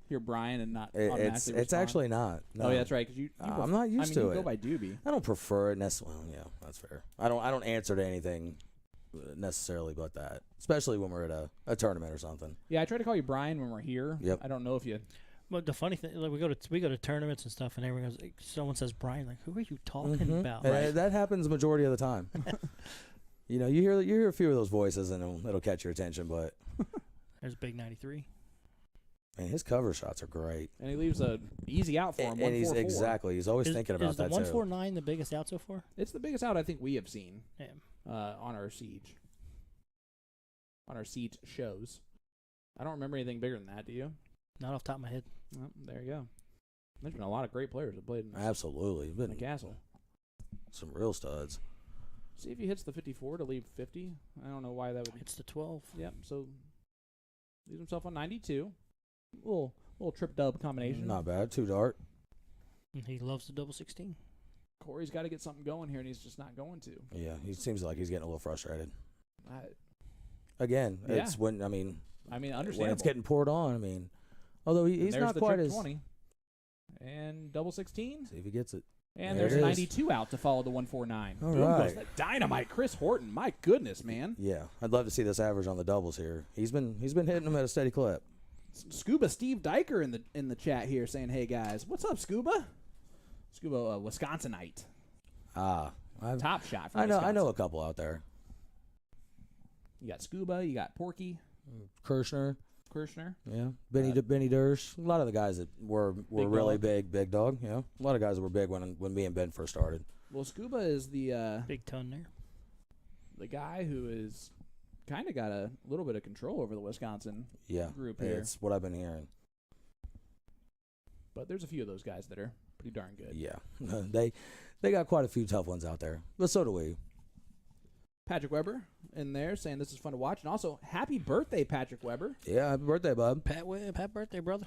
hear Brian and not automatically It's respond? actually not. No. Oh, yeah, that's right. Because I'm not used to you it. go by Doobie. I don't prefer it necessarily. Well, yeah, that's fair. I don't answer to anything necessarily but that, especially when we're at a tournament or something. Yeah, I try to call you Brian when we're here. Yep. I don't know if you. But the funny thing, like we go to tournaments and stuff, and everyone goes, like, someone says Brian, like, who are you talking about? That happens the majority of the time. You know, you hear a few of those voices, and it'll catch your attention. But There's Big 93. man, his cover shots are great, And he leaves a easy out for him. and he's 144. he's always thinking about is the that too. 149 the biggest out so far? It's the biggest out I think we have seen Yeah. on our siege. On our siege shows. I don't remember anything bigger than that. Do you? Not off the top of my head. Well, there you go. There's been a lot of great players that played in Absolutely, the been castle. some real studs. See if he hits the 54 to leave 50. I don't know why that would. It's the 12. Yep. So leaves himself on 92. Little trip dub combination. Not bad. 2 dart. And he loves the double 16. Corey's got to get something going here, and he's just not going to. Yeah, he seems like he's getting a little frustrated. I Again, Yeah. it's when understandable. when it's getting poured on. I mean, although And he's there's not the quite trip as. 20. And double 16. See if he gets it. And There there's it a is. 92 out to follow the 149. All Boom goes right. the dynamite. Chris Horton. My goodness, man. Yeah, I'd love to see this average on the doubles here. He's been hitting them at a steady clip. Scuba Steve Diker in the chat here saying, "Hey guys, what's up, Scuba? Scuba, Wisconsinite, top shot. From I know Wisconsin. a couple out there. You got Scuba, you got Porky, Kirshner, Kirshner. Benny Durst. A lot of the guys that were Big really dog. big dog. You know, a lot of guys that were big when me and Ben first started. Well, Scuba is the Big ton there. guy who is kind of got a little bit of control over the Wisconsin Yeah, group here. it's what I've been hearing. But there's a few of those guys that are pretty darn good. Yeah, they got quite a few tough ones out there, but so do we. Patrick Weber in there saying this is fun to watch, and also happy birthday, Patrick Weber. Yeah, happy birthday, bub. Pat birthday, brother.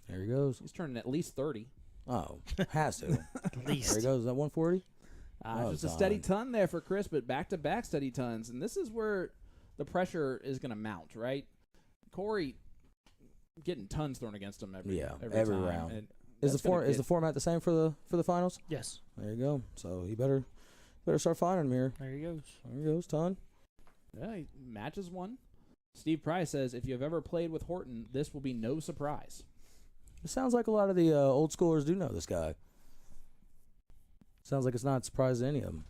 There he goes. He's turning at least 30. Oh, has to. At There least. he goes. Is that 140? Oh, Just a steady darn. ton there for Chris, but back-to-back steady tons. And this is where the pressure is going to mount, right? Cory getting tons thrown against him every time. round. And Is that's the gonna is the format the same for the finals? Yes. There you go. So he better start finding him here. There he goes. There he goes, ton. Yeah, he matches one. Steve Price says, if you've ever played with Horton, this will be no surprise. It sounds like a lot of the old schoolers do know this guy. Sounds like it's not a surprise to any of them.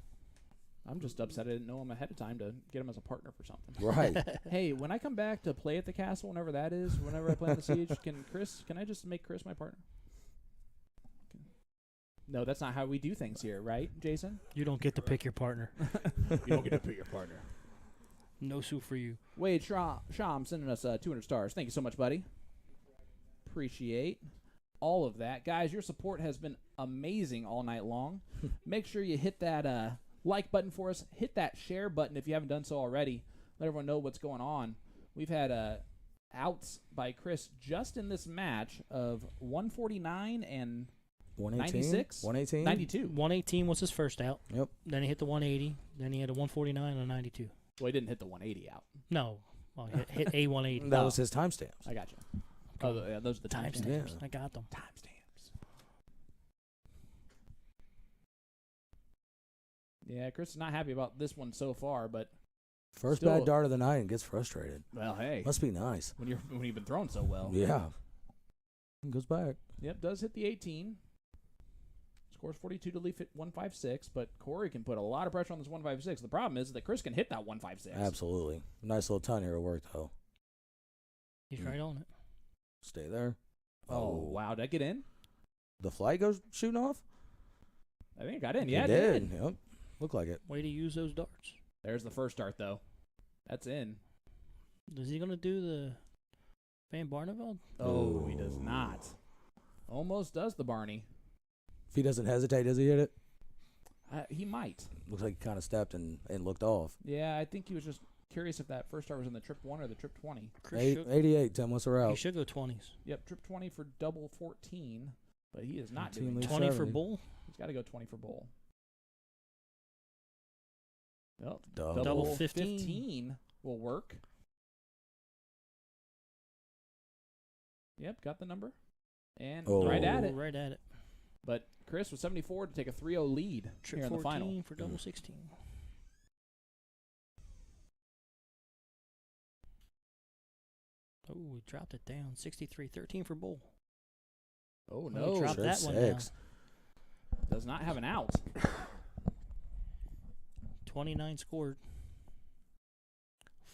I'm just upset I didn't know him ahead of time to get him as a partner for something. Right. Hey, when I come back to play at the castle, whenever that is, whenever I play on the siege, can I just make Chris my partner? No, that's not how we do things here, right, Jason? You don't get to pick your partner. You don't get to pick your partner. No suit for you. Wade Sham sending us 200 stars. Thank you so much, buddy. Appreciate all of that. Guys, your support has been amazing all night long. Make sure you hit that like button for us. Hit that share button if you haven't done so already. Let everyone know what's going on. We've had outs by Chris just in this match of 149 and 118? 96? 118? 92. 118 was his first out. Yep. Then he hit the 180. Then he had a 149 and a 92. Well, he didn't hit the 180 out. No. Well, he hit a 180. That was his timestamps. I got you. Oh, yeah, those are the timestamps. Timestamps. Yeah. I got them. Timestamps. Yeah, Chris is not happy about this one so far, but First Still- bad dart of the night and gets frustrated. well, hey, Must be nice. when you've been throwing so well. Yeah. Goes back. Yep, does hit the 18. Scores 42 to leave it 156, but Cory can put a lot of pressure on this 156. The problem is that Chris can hit that 156. Absolutely. Nice little ton here at work, though. He's right on it. Stay there. Oh, wow. Did that get in? The flight goes shooting off? I think it got in. Yeah, it it did. did. Yep. Looked like it. Way to use those darts. There's the first dart, though. That's in. Is he going to do the Van Barneveld? Oh, he does Ooh. not. Almost does the Barney. If he doesn't hesitate, does he hit it? He might. Looks like he kind of stepped and looked off. Yeah, I think he was just curious if that first dart was in the trip 1 or the trip 20. Chris should, 88, Tim. What's the he route? should go 20s. Yep, trip 20 for double 14, but he is not 14 doing leaves that. 20 for 70. bull. He's got to go 20 for bowl. Oh, Double 15 will work. Yep, got the number. And right at it. Right at it. But Chris with 74 to take a 3-0 lead Trip here in the 14 final. for double 16. Oh, we dropped it down. 63-13 for Bull. Oh, Oh, no. drop Trip that one down. 6. Does not have an out. 29 scored.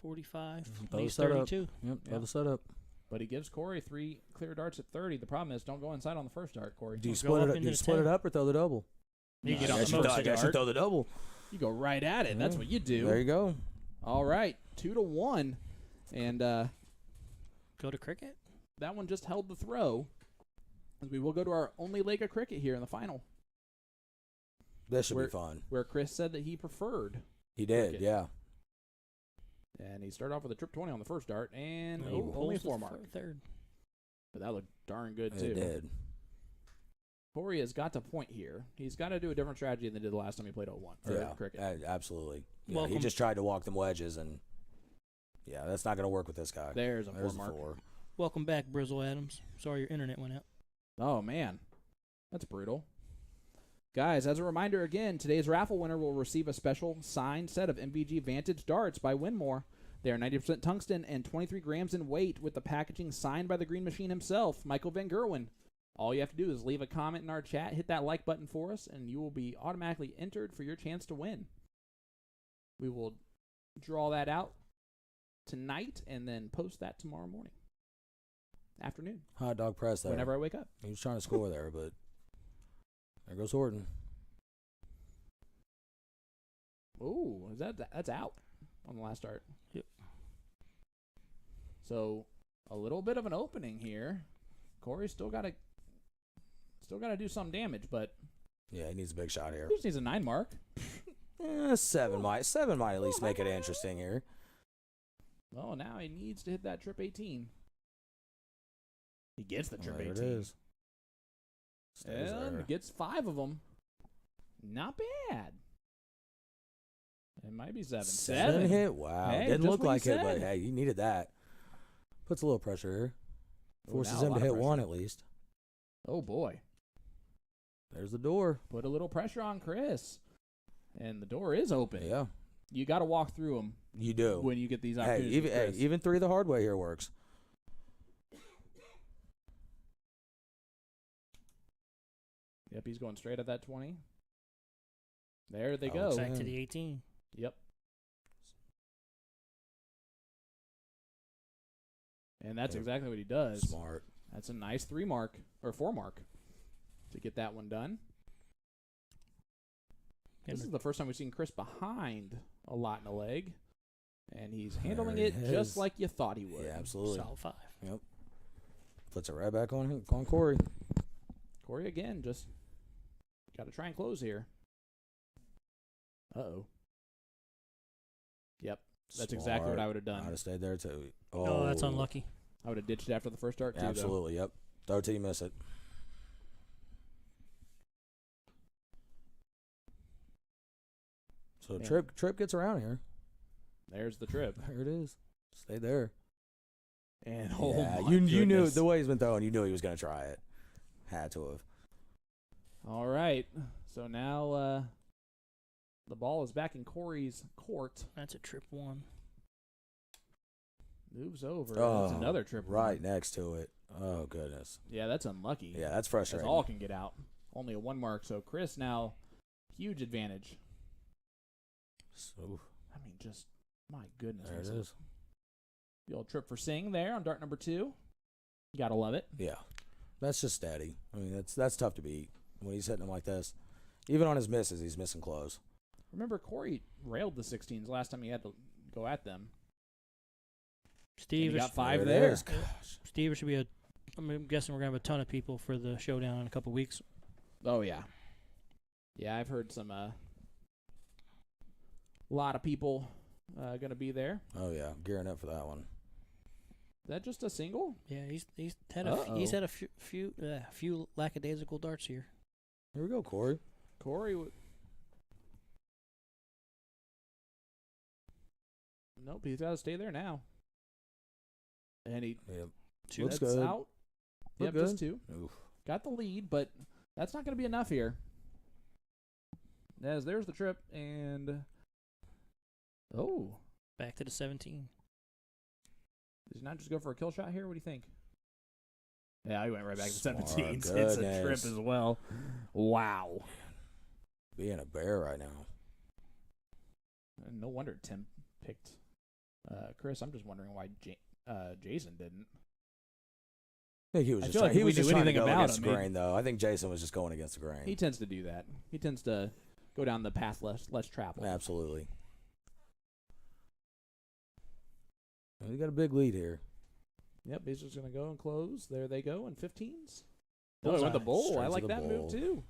45 Throw leaves the setup. 32. Yep, Yeah. throw the setup. But he gives Cory 3 clear darts at 30. The problem is don't go inside on the first dart, Cory. Do you Go split up it? into Do you the split it 10. up or throw the double? You No, get I on guess the you first I guess you dart. throw the double. You go right at it. That's Yeah. what you do. There you go. All right, 2-1. And Go to cricket. that one just held the throw. As we will go to our only leg of cricket here in the final, This should Where- be fun. where Chris said that he preferred. He did, cricket. yeah. And he started off with a trip 20 on the first dart, and He only a pulls the 4 mark. Third. But that looked darn good, It too. did. Cory has got to point here. He's got to do a different strategy than he did the last time he played 01 or Yeah, cricket. absolutely. Yeah, he Welcome. just tried to walk them wedges, and yeah, that's not going to work with this guy. There's a 4 There's the mark. 4. Welcome back, Brizzle Adams. Sorry your internet went out. Oh, man. That's brutal. Guys, as a reminder again, today's raffle winner will receive a special signed set of MVG Vantage darts by Winmore. They are 90% tungsten and 23 grams in weight with the packaging signed by the Green Machine himself, Michael Van Gerwen. All you have to do is leave a comment in our chat, hit that like button for us, and you will be automatically entered for your chance to win. We will draw that out tonight and then post that tomorrow morning. Afternoon, Hot dog press there. whenever I wake up. He was trying to score there, but there goes Horton. Ooh, that's out on the last start. Yep. So a little bit of an opening here. Cory's still got to do some damage, but Yeah, he needs a big shot here. he just needs a 9 mark. 7 might at least make it interesting here. Well, now he needs to hit that trip 18. He gets the trip There 18. it is. Stays And there. gets 5 of them. Not bad. It might be 7. 7 hit. Wow. Hey, Didn't just look what you like it, but said. hey, he needed that. Puts a little pressure here. Ooh, Forces now a him lot to of hit 1 pressure. at least. Oh, boy. There's the door. Put a little pressure on Chris. And the door is open. Yeah, You got to walk through them you do. when you get these Hey, opportunities. with Chris. even 3 the hard way here works. Yep, he's going straight at that 20. There they Oh, go. Back to man. the 18. Yep. And that's Yeah. exactly what he does. Smart. That's a nice 3 mark or 4 mark to get that one done. This is the first time we've seen Chris behind a lot in the leg. And he's handling There it he just is. like you thought he would. Yeah, absolutely. Solid 5. Puts it right back on him, on Cory. Cory again, just got to try and close here. Uh-oh. Yep, that's exactly what I would have I'd done. have stayed there too. Oh, that's unlucky. I would have ditched it after the first dart, too, though. Absolutely, yep. Throw till you miss it. So Man. Trip gets around here. There's the trip. There it is. Stay there. And Yeah, oh my you knew goodness. the way he's been throwing. You knew he was going to try it. Had to have. All right. So now the ball is back in Cory's court. That's a trip 1. Moves over. Oh, That's another trip. right next to it. Oh goodness. Yeah, that's unlucky. Yeah, that's That's frustrating. all can get out. Only a 1 mark. So Chris now huge advantage. So, I mean, just my goodness. there it this is. The old trip for Singh there on dart number 2. You gotta love it. Yeah, that's just steady. I mean, that's tough to beat when he's hitting them like this. Even on his misses, he's missing close. Remember, Cory railed the 16s last time he had to go at them. And Steve, he got 5 There it there. is. Gosh. Steve, it should be I'm guessing we're going to have a ton of people for the showdown in a couple weeks. Oh, yeah. Yeah, I've heard some, lot of people going to be there. Oh yeah, gearing up for that one. Is that just a single? Yeah, he's had a few lackadaisical darts here. Here we go, Cory. Cory Nope, he's got to stay there now. And he Yep. that's Looks good. out. Look Yep, just good. 2. Oof. Got the lead, but that's not going to be enough here. As there's the trip, and Back to the 17. does he not just go for a kill shot here? What do you think? Yeah, he went right back to Smart 17. It's a trip goodness. as well. Wow. Being a bear right now. And no wonder Tim picked Chris. I'm just wondering why Jason didn't. I think he was I just feel trying, like he if was we just knew trying to anything go about against him, the grain, though. I think Jason was just going against the grain. He tends to do that. He tends to go down the path less traveled. Absolutely. Well, you got a big lead here. Yep, he's just going to go and close. There they go in 15s. Oh, Bullseye. with the bowl. Straight I to like the that bowl. move, too.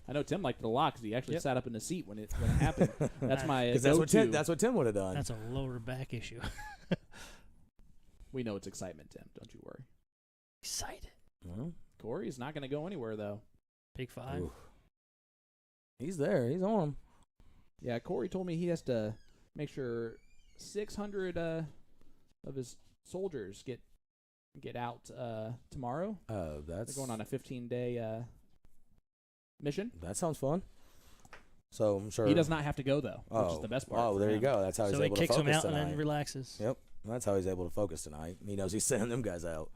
I know Tim liked it a lot because he actually Yep. sat up in the seat when it happened. That's my Because go-to. that's what Tim would have done. That's a lower back issue. We know it's excitement, Tim. Don't you worry. Excited. Well, Corey's not going to go anywhere, though. Big 5. oof. He's there. He's on him. Yeah, Corey told me he has to make sure 600 of his soldiers get out tomorrow. That's They're going on a 15-day mission. That sounds fun. So I'm sure He does not have to go, though, which is Oh. the best part. Oh, for there you him. go. That's how he's So he able kicks to him focus out tonight. and then relaxes. Yep. That's how he's able to focus tonight. He knows he's sending them guys out.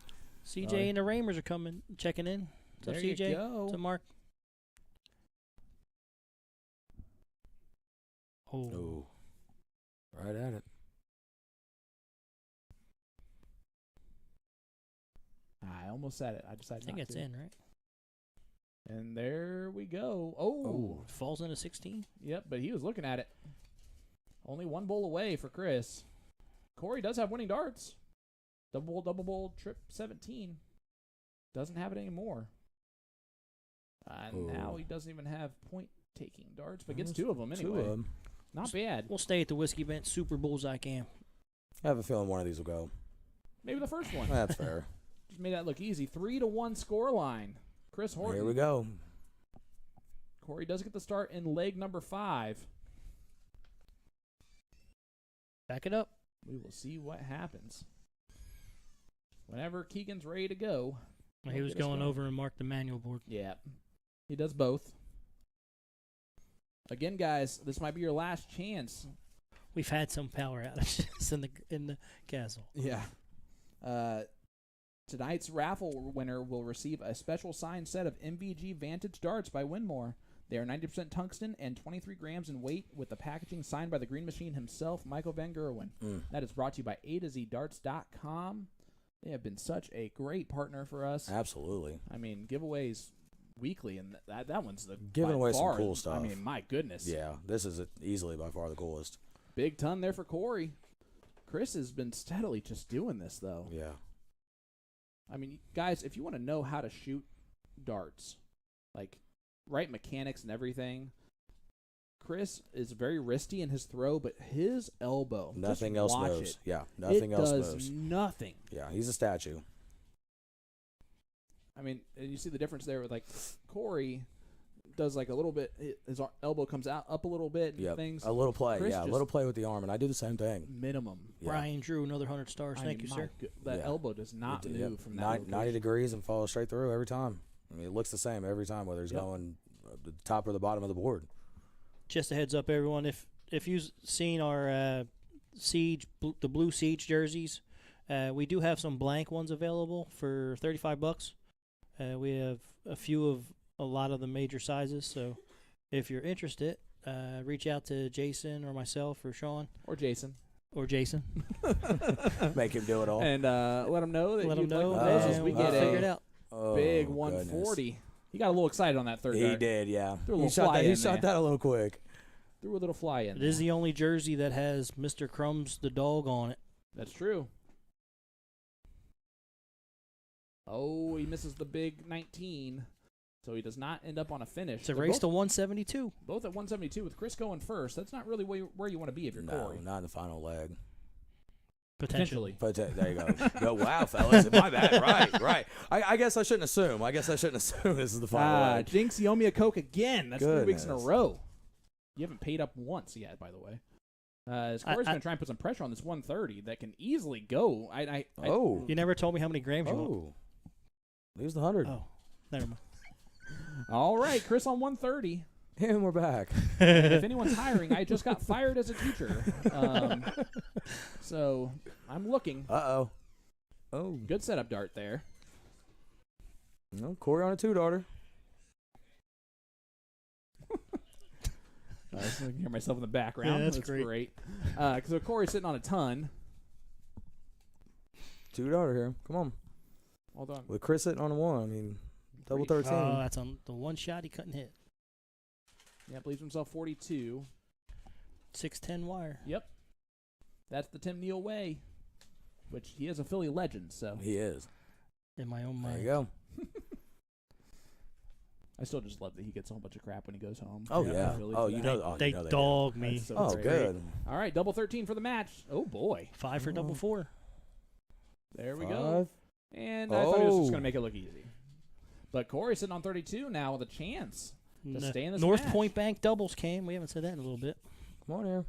CJ and the Ramers are coming, checking in. What's up, There you CJ? go. What's up, Mark? Oh. Ooh. Right at it. I almost said it. I I decided think not it's to. in, right? And there we go. Oh. Falls into 16. Yep, but he was looking at it. Only one bowl away for Chris. Corey does have winning darts. Double bowl, trip 17. Doesn't have it anymore. And now Ooh. he doesn't even have point-taking darts, but gets 2 of them anyway. 2 of them. Not bad. We'll stay at the Whiskey Bench Super Bullseye Cam. I have a feeling one of these will go. Maybe the first one. That's fair. Just made that look easy. 3-1 score line. Chris Horton. Here we go. Corey does get the start in leg number 5. Back it up. We will see what happens. Whenever Keegan's ready to go. He was going over and marked the manual board. Yeah. He does both. Again, guys, this might be your last chance. We've had some power outages in the castle. Yeah. Tonight's raffle winner will receive a special signed set of MVG Vantage darts by Winmore. They are 90% tungsten and 23 grams in weight, with the packaging signed by the Green Machine himself, Michael Van Gerwen. That is brought to you by AtoZdarts.com. They have been such a great partner for us. Absolutely. I mean, giveaways weekly, and that one's the Giving by away some far, cool stuff. I mean, my goodness. Yeah, this is easily by far the coolest. Big ton there for Corey. Chris has been steadily just doing this, though. Yeah. I mean, guys, if you want to know how to shoot darts, like right mechanics and everything, Chris is very wristy in his throw, but his elbow, Nothing just else watch moves. it. Yeah, nothing else does moves. nothing. Yeah, he's a statue. I mean, and you see the difference there with like Corey does like a little bit. His elbow comes out up a little bit. And Yep. things A little play. Chris Yeah, a just- little play with the arm, and I do the same thing. minimum. Yeah. Brian Drew, another 100 stars. I Thank mean, you, my sir. That Yeah. elbow does not move Yep. from that 90 degrees and falls straight through every time. I mean, it looks the same every time, whether he's Yep. going the top or the bottom of the board. Just a heads up, everyone. If you've seen our the blue Siege jerseys, we do have some blank ones available for $35. We have a lot of the major sizes. So if you're interested, reach out to Jason or myself or Sean or Jason. or Jason. Make him do it all. And let him know that Let you'd them know. like one of those as and we we'll get figure a it out. Oh, big goodness. 140. He got a little excited on that third He dart. did, yeah. Threw a little He shot fly that. He in shot there. that a little quick. Threw a little fly in It there. is the only jersey that has Mr. Crumbs the dog on it. That's true. Oh, he misses the big 19, so he does not end up on a finish. It's a They're race both, to 172. both at 172 with Chris going first. That's not really where you want to be if you're No, Corey. not in the final leg. Potentially. But there you go. Go, wow, fellas. My bad. Right. I guess I shouldn't assume. This is the final leg. Jinx, you owe me a Coke again. That's 3 weeks in a Goodness. row. You haven't paid up once yet, by the way. Corey's going to try and put some pressure on this 130 that can easily go. You never told me how many grams you want. Oh. Leaves the 100. Oh, never mind. All right, Chris on 130. And we're back. If anyone's hiring, I just got fired as a teacher. So I'm looking. Uh-oh. Oh. Good setup dart there. No, Cory on a 2-darter. I can hear myself in the background. Yeah, that's great. So Cory's sitting on a ton. 2-darter here. Come on. Hold on. With Chris sitting on a 1, I mean, double 13. Oh, that's on the one shot he couldn't hit. Yep, leaves himself 42. 6'10" wire. Yep. That's the Tim Neal way, which he is a Philly legend, so. He is. In my own There mind. you go. I still just love that he gets a whole bunch of crap when he goes home. Oh, yeah. Philly Oh, for you that. know. Oh, They you know they do. dog me. That's so Oh, great. good. All right, double 13 for the match. Oh, boy. 5 for double 4. There we go. 5. And I thought he was just Oh. going to make it look easy. But Cory's sitting on 32 now with a chance to stay in this North match. Point Bank doubles came. We haven't said that in a little bit. Come on here.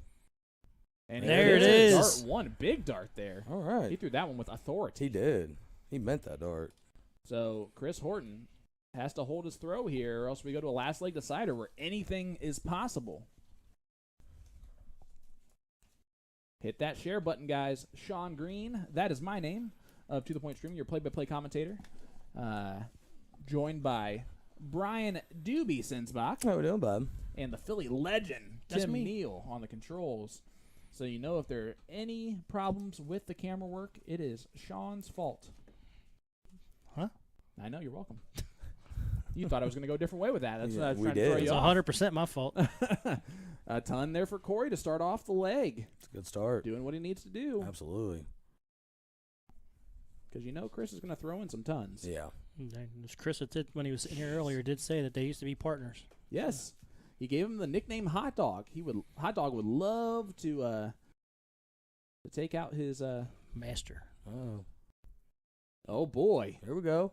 And There it is. Dart one, big dart there. All He right. threw that one with authority. He did. He meant that dart. So Chris Horton has to hold his throw here, or else we go to a last leg decider where anything is possible. Hit that share button, guys. Sean Green, that is my name of To The Point Streaming, your play-by-play commentator. Joined by Brian Doobie Sinsbach How we doing, bud? and the Philly legend, That's Tim me. Neal, on the controls. So you know if there are any problems with the camera work, it is Sean's fault. Huh? I know, you're welcome. You thought I was going to go a different way with that. That's Yeah, what I was we trying to did. throw It's you off. 100% my fault. A ton there for Cory to start off the leg, It's a good start. doing what he needs to do. Absolutely. Because you know Chris is going to throw in some tons. Yeah. As Chris did when he was sitting here earlier, did say that they used to be partners. Yes. He gave him the nickname Hot Dog. Hot Dog would love to take out his Master. Oh. oh boy. Here we go.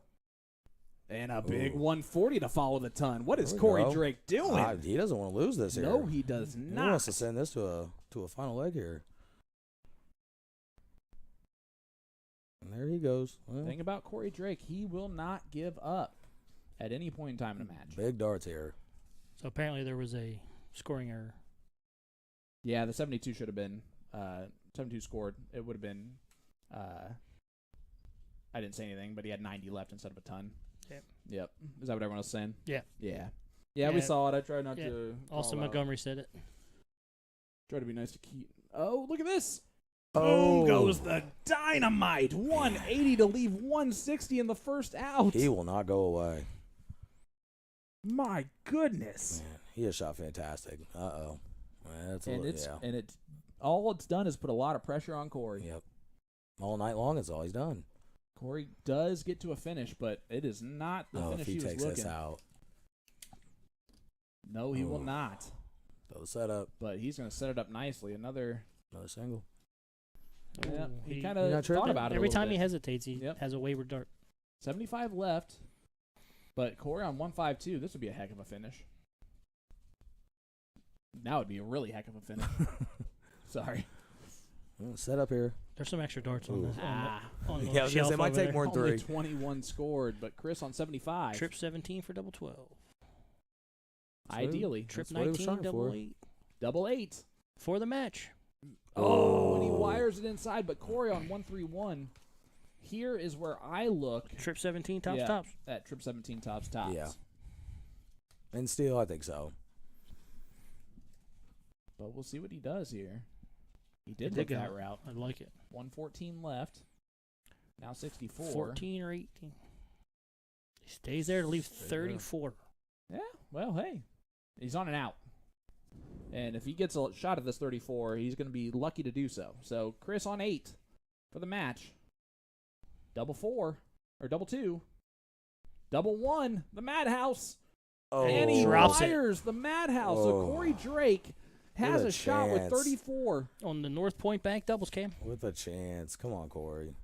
And a big Ooh. 140 to follow the ton. What is There we Cory go. Drake doing? He doesn't want to lose this here. No, he does He not. wants to send this to a final leg here. And there he goes. Well, Thing about Cory Drake, he will not give up at any point in time in a match. big darts here. So apparently there was a scoring error. Yeah, the 72 should have been 72 scored. It would have been I didn't say anything, but he had 90 left instead of a ton. Yep. Is that what everyone was saying? Yeah. Yeah, we Yeah. saw it. I tried not Yeah. to. Austin call out. Montgomery said it. Try to be nice to Keaton. Oh, look at this. Oh. Boom goes the dynamite. 180 to leave 160 in the first out. He will not go away. My goodness. Man, he has shot fantastic. Uh-oh. That's And yeah. it's all it's done is put a lot of pressure on Cory. Yep. All night long is all he's done. Cory does get to a finish, but it is not the Oh, if finish he he was takes looking. this out. No, he will Oh. not. So the setup. But he's going to set it up nicely. Another. Another single. Yeah, Ooh, he he- kind You're of not thought tripping? about it. Every a little time he bit. hesitates, he Yep. has a wayward dart. 75 left. But Cory on 152. This would be a heck of a finish. Now would be a really heck of a finish. Sorry. Well, setup here. There's some extra darts on Ooh. this. On the Yeah, I was gonna shelf say, might over take there. more than Only 3. 21 scored, but Chris on 75. Trip 17 for double 12. Ideally. Trip That's what he was 19, trying double for. 8 Double 8. for the match. Oh, and he wires it inside, but Cory on 131. Here is where I look Trip 17 tops Yeah. tops. at Trip 17 tops tops. Yeah. And still, I think so. But we'll see what he does here. He They did did look go. that route. I like it. 114 left. Now 64. 14 or 18. He stays there to leave Stay there. 34. Yeah, well, hey. He's on an out. And if he gets a shot at this 34, he's going to be lucky to do so. So Chris on 8 for the match. Double 4, or double 2. Double 1, the Madhouse. Oh. And he Drops it. wires the Madhouse. So Oh. Cory Drake has With a a shot with chance. 34. On the North Point Bank doubles cam. With a chance. Come on, Cory.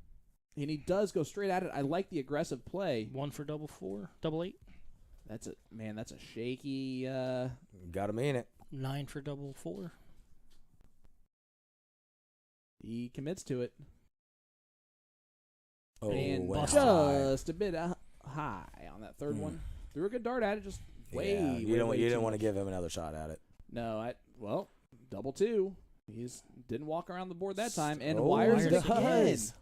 And he does go straight at it. I like the aggressive play. 1 for double 4, double 8. That's a shaky Got him in it. 9 for double 4. He commits to it. Oh, And went busted. high. just a bit high on that third one. Threw a good dart at it, just way, Yeah, way, you didn't, way you too didn't want to much. give him another shot at it. No, double two. He's didn't walk around the board that time, and Oh, wires it he again. does.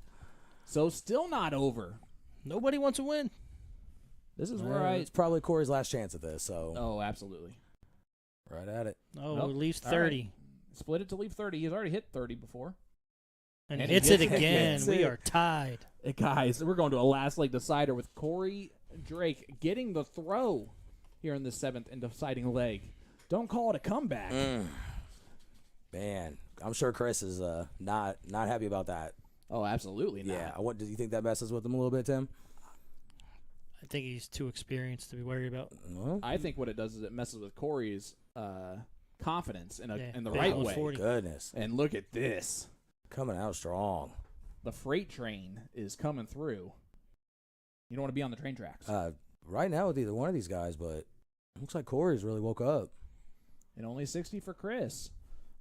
So still not over. Nobody wants to win. This is where It's probably Corey's last chance at this, so Oh, absolutely. right at it. Oh, Nope. it leaves All 30. right. Split it to leave 30. He's already hit 30 before. And And he he hits it gets it. again. Gets We it. are tied. Hey, guys, we're going to a last leg decider with Cory Drake getting the throw here in the 7th and deciding leg. Don't call it a comeback. Man, I'm sure Chris is not happy about that. Oh, absolutely not. Yeah, do you think that messes with him a little bit, Tim? I think he's too experienced to be worried about. Well, I think what it does is it messes with Corey's confidence in the big right old way. 40. goodness, And look at this. coming out strong. The freight train is coming through. You don't want to be on the train tracks. Right now with either one of these guys, but looks like Corey's really woke up. And only 60 for Chris.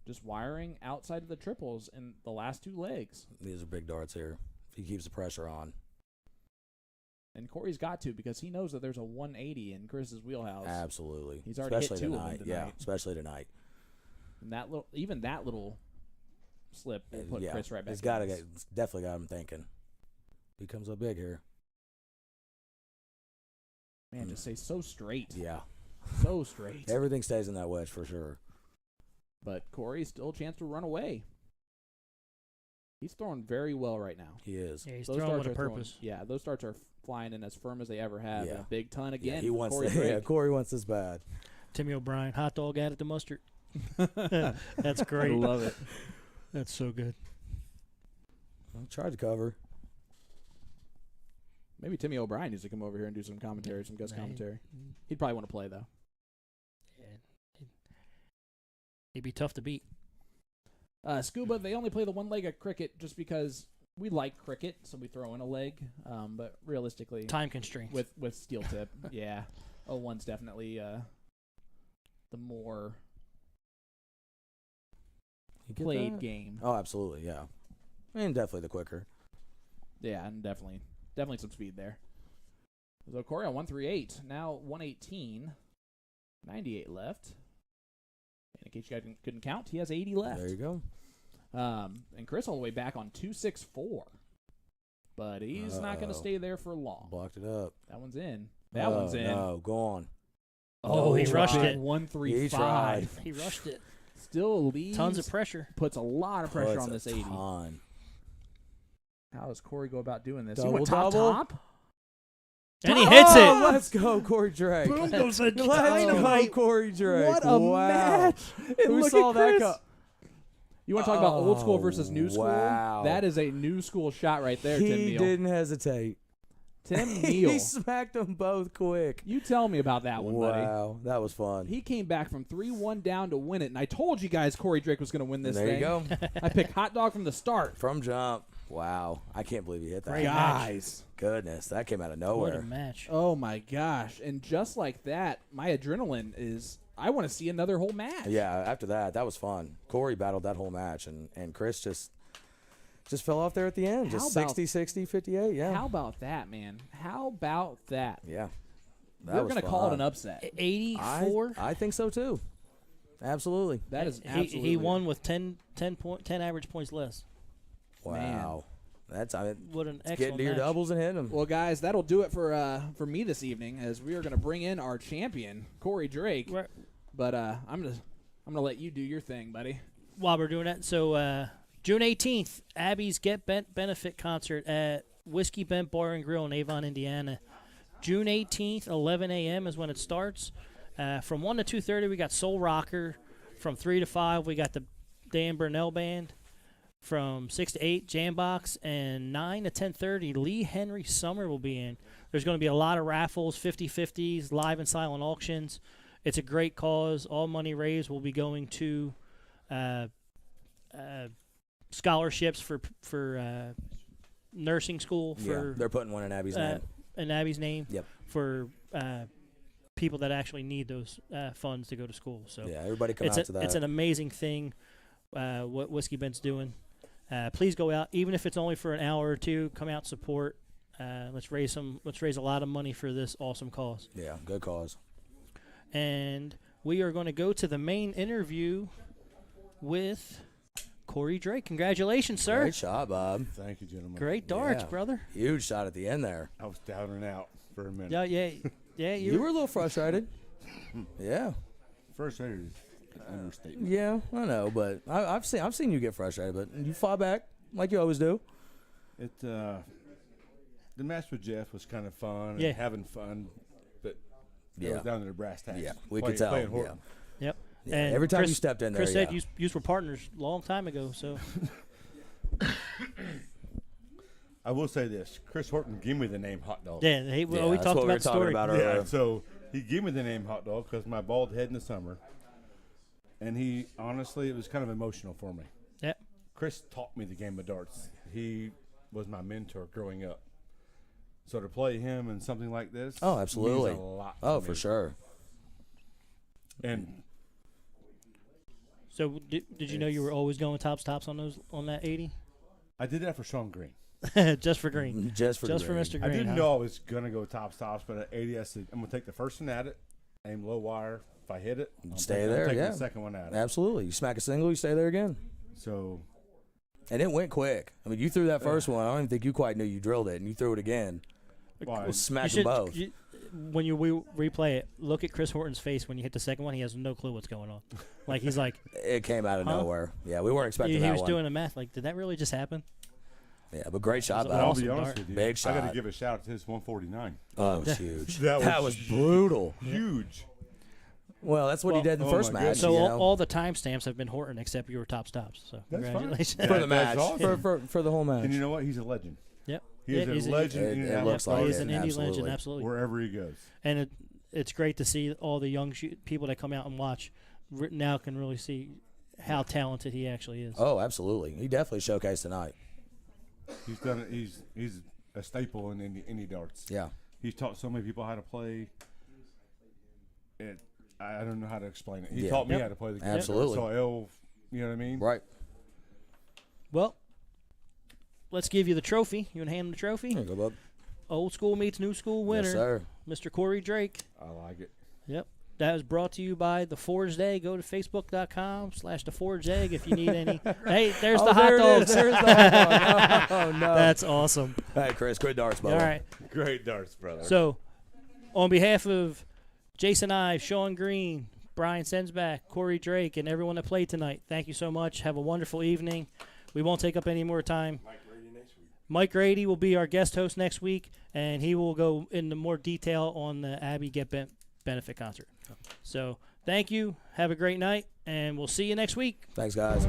Just wiring outside of the triples in the last two legs. These are big darts here. If he keeps the pressure on. And Corey's got to because he knows that there's a 180 in Chris's wheelhouse. Absolutely. He's already hit especially two of them tonight. tonight. Yeah, especially tonight. And that little slip will put yeah, Chris right back. It's definitely got him thinking. He comes up big here. Man, just stay so straight. Yeah, So straight. everything stays in that wedge for sure. But Corey's still a chance to run away. He's throwing very well right now. He is. Yeah, he's Those throwing darts with a are throwing- purpose. yeah, those darts are flying in as firm as they ever have. Yeah. And a big ton again. Yeah, he for wants Cory yeah, Drake. Corey wants this bad. Timmy O'Brien, hot dog added to mustard. That's great. I love it. That's so good. Well, tried to cover. Maybe Timmy O'Brien needs to come over here and do some commentary, some guest Right. commentary. He'd probably want to play, though. He'd be tough to beat. Scuba, they only play the one leg of cricket just because we like cricket, so we throw in a leg. But realistically, Time constraints. with steel tip, yeah, 01's definitely the more You get played that? game. Oh, absolutely, yeah. And definitely the quicker. Yeah, and definitely some speed there. So Cory on 138, now 118, 98 left. And in case you guys couldn't count, he has 80 left. There you go. And Chris all the way back on 264. But he's not going to Uh-oh. stay there for long. Blocked it up. That one's in. That one's in. No, go on. Oh, he rushed it. 135. He rushed it. Still leaves. Tons of pressure. Puts a lot of pressure Puts on a this 80. ton. How does Cory go about doing this? Double, he went top. double? And he hits Oh, it. let's go, Cory Drake. Boom goes a Let's go, dynamite. Corey Drake. What a wow. match. And Who look saw at that Chris. go? You want to talk about old school versus new Oh, school? wow. That is a new school shot right there, Tim He Neal. didn't hesitate. Tim Neal. He smacked them both quick. You tell me about that one, buddy. Wow, that was fun. He came back from 3-1 down to win it, and I told you guys Cory Drake was going to win this there thing. you go. I picked hot dog from the start. From jump. Wow. I can't believe he hit that. Great match. Guys. Goodness, that came out of What a nowhere. match. Oh, my gosh. And just like that, my adrenaline is, I want to see another whole match. Yeah, after that was fun. Corey battled that whole match, and Chris just fell off there at the end. How Just about- 60, 60, 58, yeah. How about that, man? How about that? Yeah. We're going to call it an fun. upset. 84. I think so, too. Absolutely. That is he absolutely. won with 10 average points less. Wow. That's What an excellent getting to your match. doubles and hitting them. Well, guys, that'll do it for me this evening, as we are going to bring in our champion, Cory Drake. Right. But I'm gonna let you do your thing, buddy. While we're doing that, so June 18th, Abby's Get Bent benefit concert at Whiskey Bent Bar and Grill in Avon, Indiana. June 18th, 11 a.m. is when it starts. From 1 to 2:30, we got Soul Rocker. From 3 to 5, we got the Dan Burnell Band. From 6 to 8, Jambox. And 9 to 10:30, Lee Henry Summer will be in. There's going to be a lot of raffles, 50-50s, live and silent auctions. It's a great cause. All money raised will be going to scholarships for nursing school for they're putting one in Abby's name. in Abby's name. Yep. For people that actually need those funds to go to school. So Yeah, everybody come it's out to that. it's an amazing thing what Whiskey Bent's doing. Please go out, even if it's only for an hour or two. Come out, support. Let's raise a lot of money for this awesome cause. Yeah, good cause. And we are going to go to the main interview with Cory Drake. Congratulations, sir. Great shot, Bob. Thank you, gentlemen. Great darts, Yeah. brother. Huge shot at the end there. I was down and out for a minute. Yeah. You were a little frustrated. Yeah. Frustrated is an understatement. Yeah, I know, but I've seen you get frustrated, but you fought back like you always do. The match with Jeff was kind of fun Yeah. and having fun, but it Yeah. was down to the brass tacks. Yeah, we Playing- could tell. playing Yeah. Horton. Yep. Yeah, And every time Chris- you stepped in there, Chris said yeah. you were partners a long time ago, so I will say this: Chris Horton gave me the name Hot Dog. yeah, we Yeah, talked that's what we about were the talking story. about Yeah, earlier. so he gave me the name Hot Dog because my bald head in the summer, and he honestly, it was kind of emotional for me. Yep. Chris taught me the game of darts. He was my mentor growing up. So to play him in something like this, Oh, absolutely. means a lot Oh, to for me. sure. And So did you know you were always going tops on that 80? I did that for Sean Green. Just for Green. Just for Just for Green. Mr. Green. I didn't huh? know I was gonna go tops, but at 80, I said I'm gonna take the first one at it, aim low wire. If I hit it, Stay there, I'm taking yeah. the second one at it. Absolutely. You smack a single, you stay there again. So And it went quick. I mean, you threw that first one. I don't even think you quite knew you drilled it, and you threw it again. well, Smack You them both. when you replay it, look at Chris Horton's face when you hit the second one. He has no clue what's going on. Like he's like, It came out of Huh? nowhere. Yeah, we weren't expecting he that was one. doing the math. Like, did that really just happen? Yeah, but great shot, It was Bob. I'll awesome be honest dart. with you. Big I got shot. to give a shout out to his 149. Oh, it was huge. That That was was brutal. Huge. Well, that's what he Well- did in the Oh first my match. goodness. So you all, know, all the timestamps have been Horton except your top stops. So That's fine. congratulations. for the That's match, awesome. for the whole match. And you know what? He's a legend. Yep. He Yeah, is he's a legend. in It and out looks of like he's it, an indie legend, absolutely. absolutely. wherever he goes. And it's great to see all the young people that come out and watch now can really see how talented he actually is. Oh, absolutely. He definitely showcased tonight. He's done it. He's a staple in indie darts. Yeah. He's taught so many people how to play. I don't know how to explain it. He Yeah. taught me Yep. how to play the game. Absolutely. So you know what I mean? Right. Well, let's give you the trophy. You want to hand him the trophy? There you go, bub. Old school meets new school winner, Yes, sir. Mr. Cory Drake. I like it. Yep. That was brought to you by The Forged Egg. Go to facebook.com/The Forged Egg if you need any. Hey, there's the hot there it dogs. is. There's the hot dog. Oh, no. That's awesome. Hey, Chris, good darts, All bub. right. Great darts, brother. So, on behalf of Jason Ives, Sean Green, Brian Sensback, Cory Drake, and everyone that played tonight, thank you so much. Have a wonderful evening. We won't take up any more time. Mike Grady will be our guest host next week, and he will go into more detail on the Abbey Get Bent benefit concert. So, thank you. Have a great night, and we'll see you next week. Thanks, guys.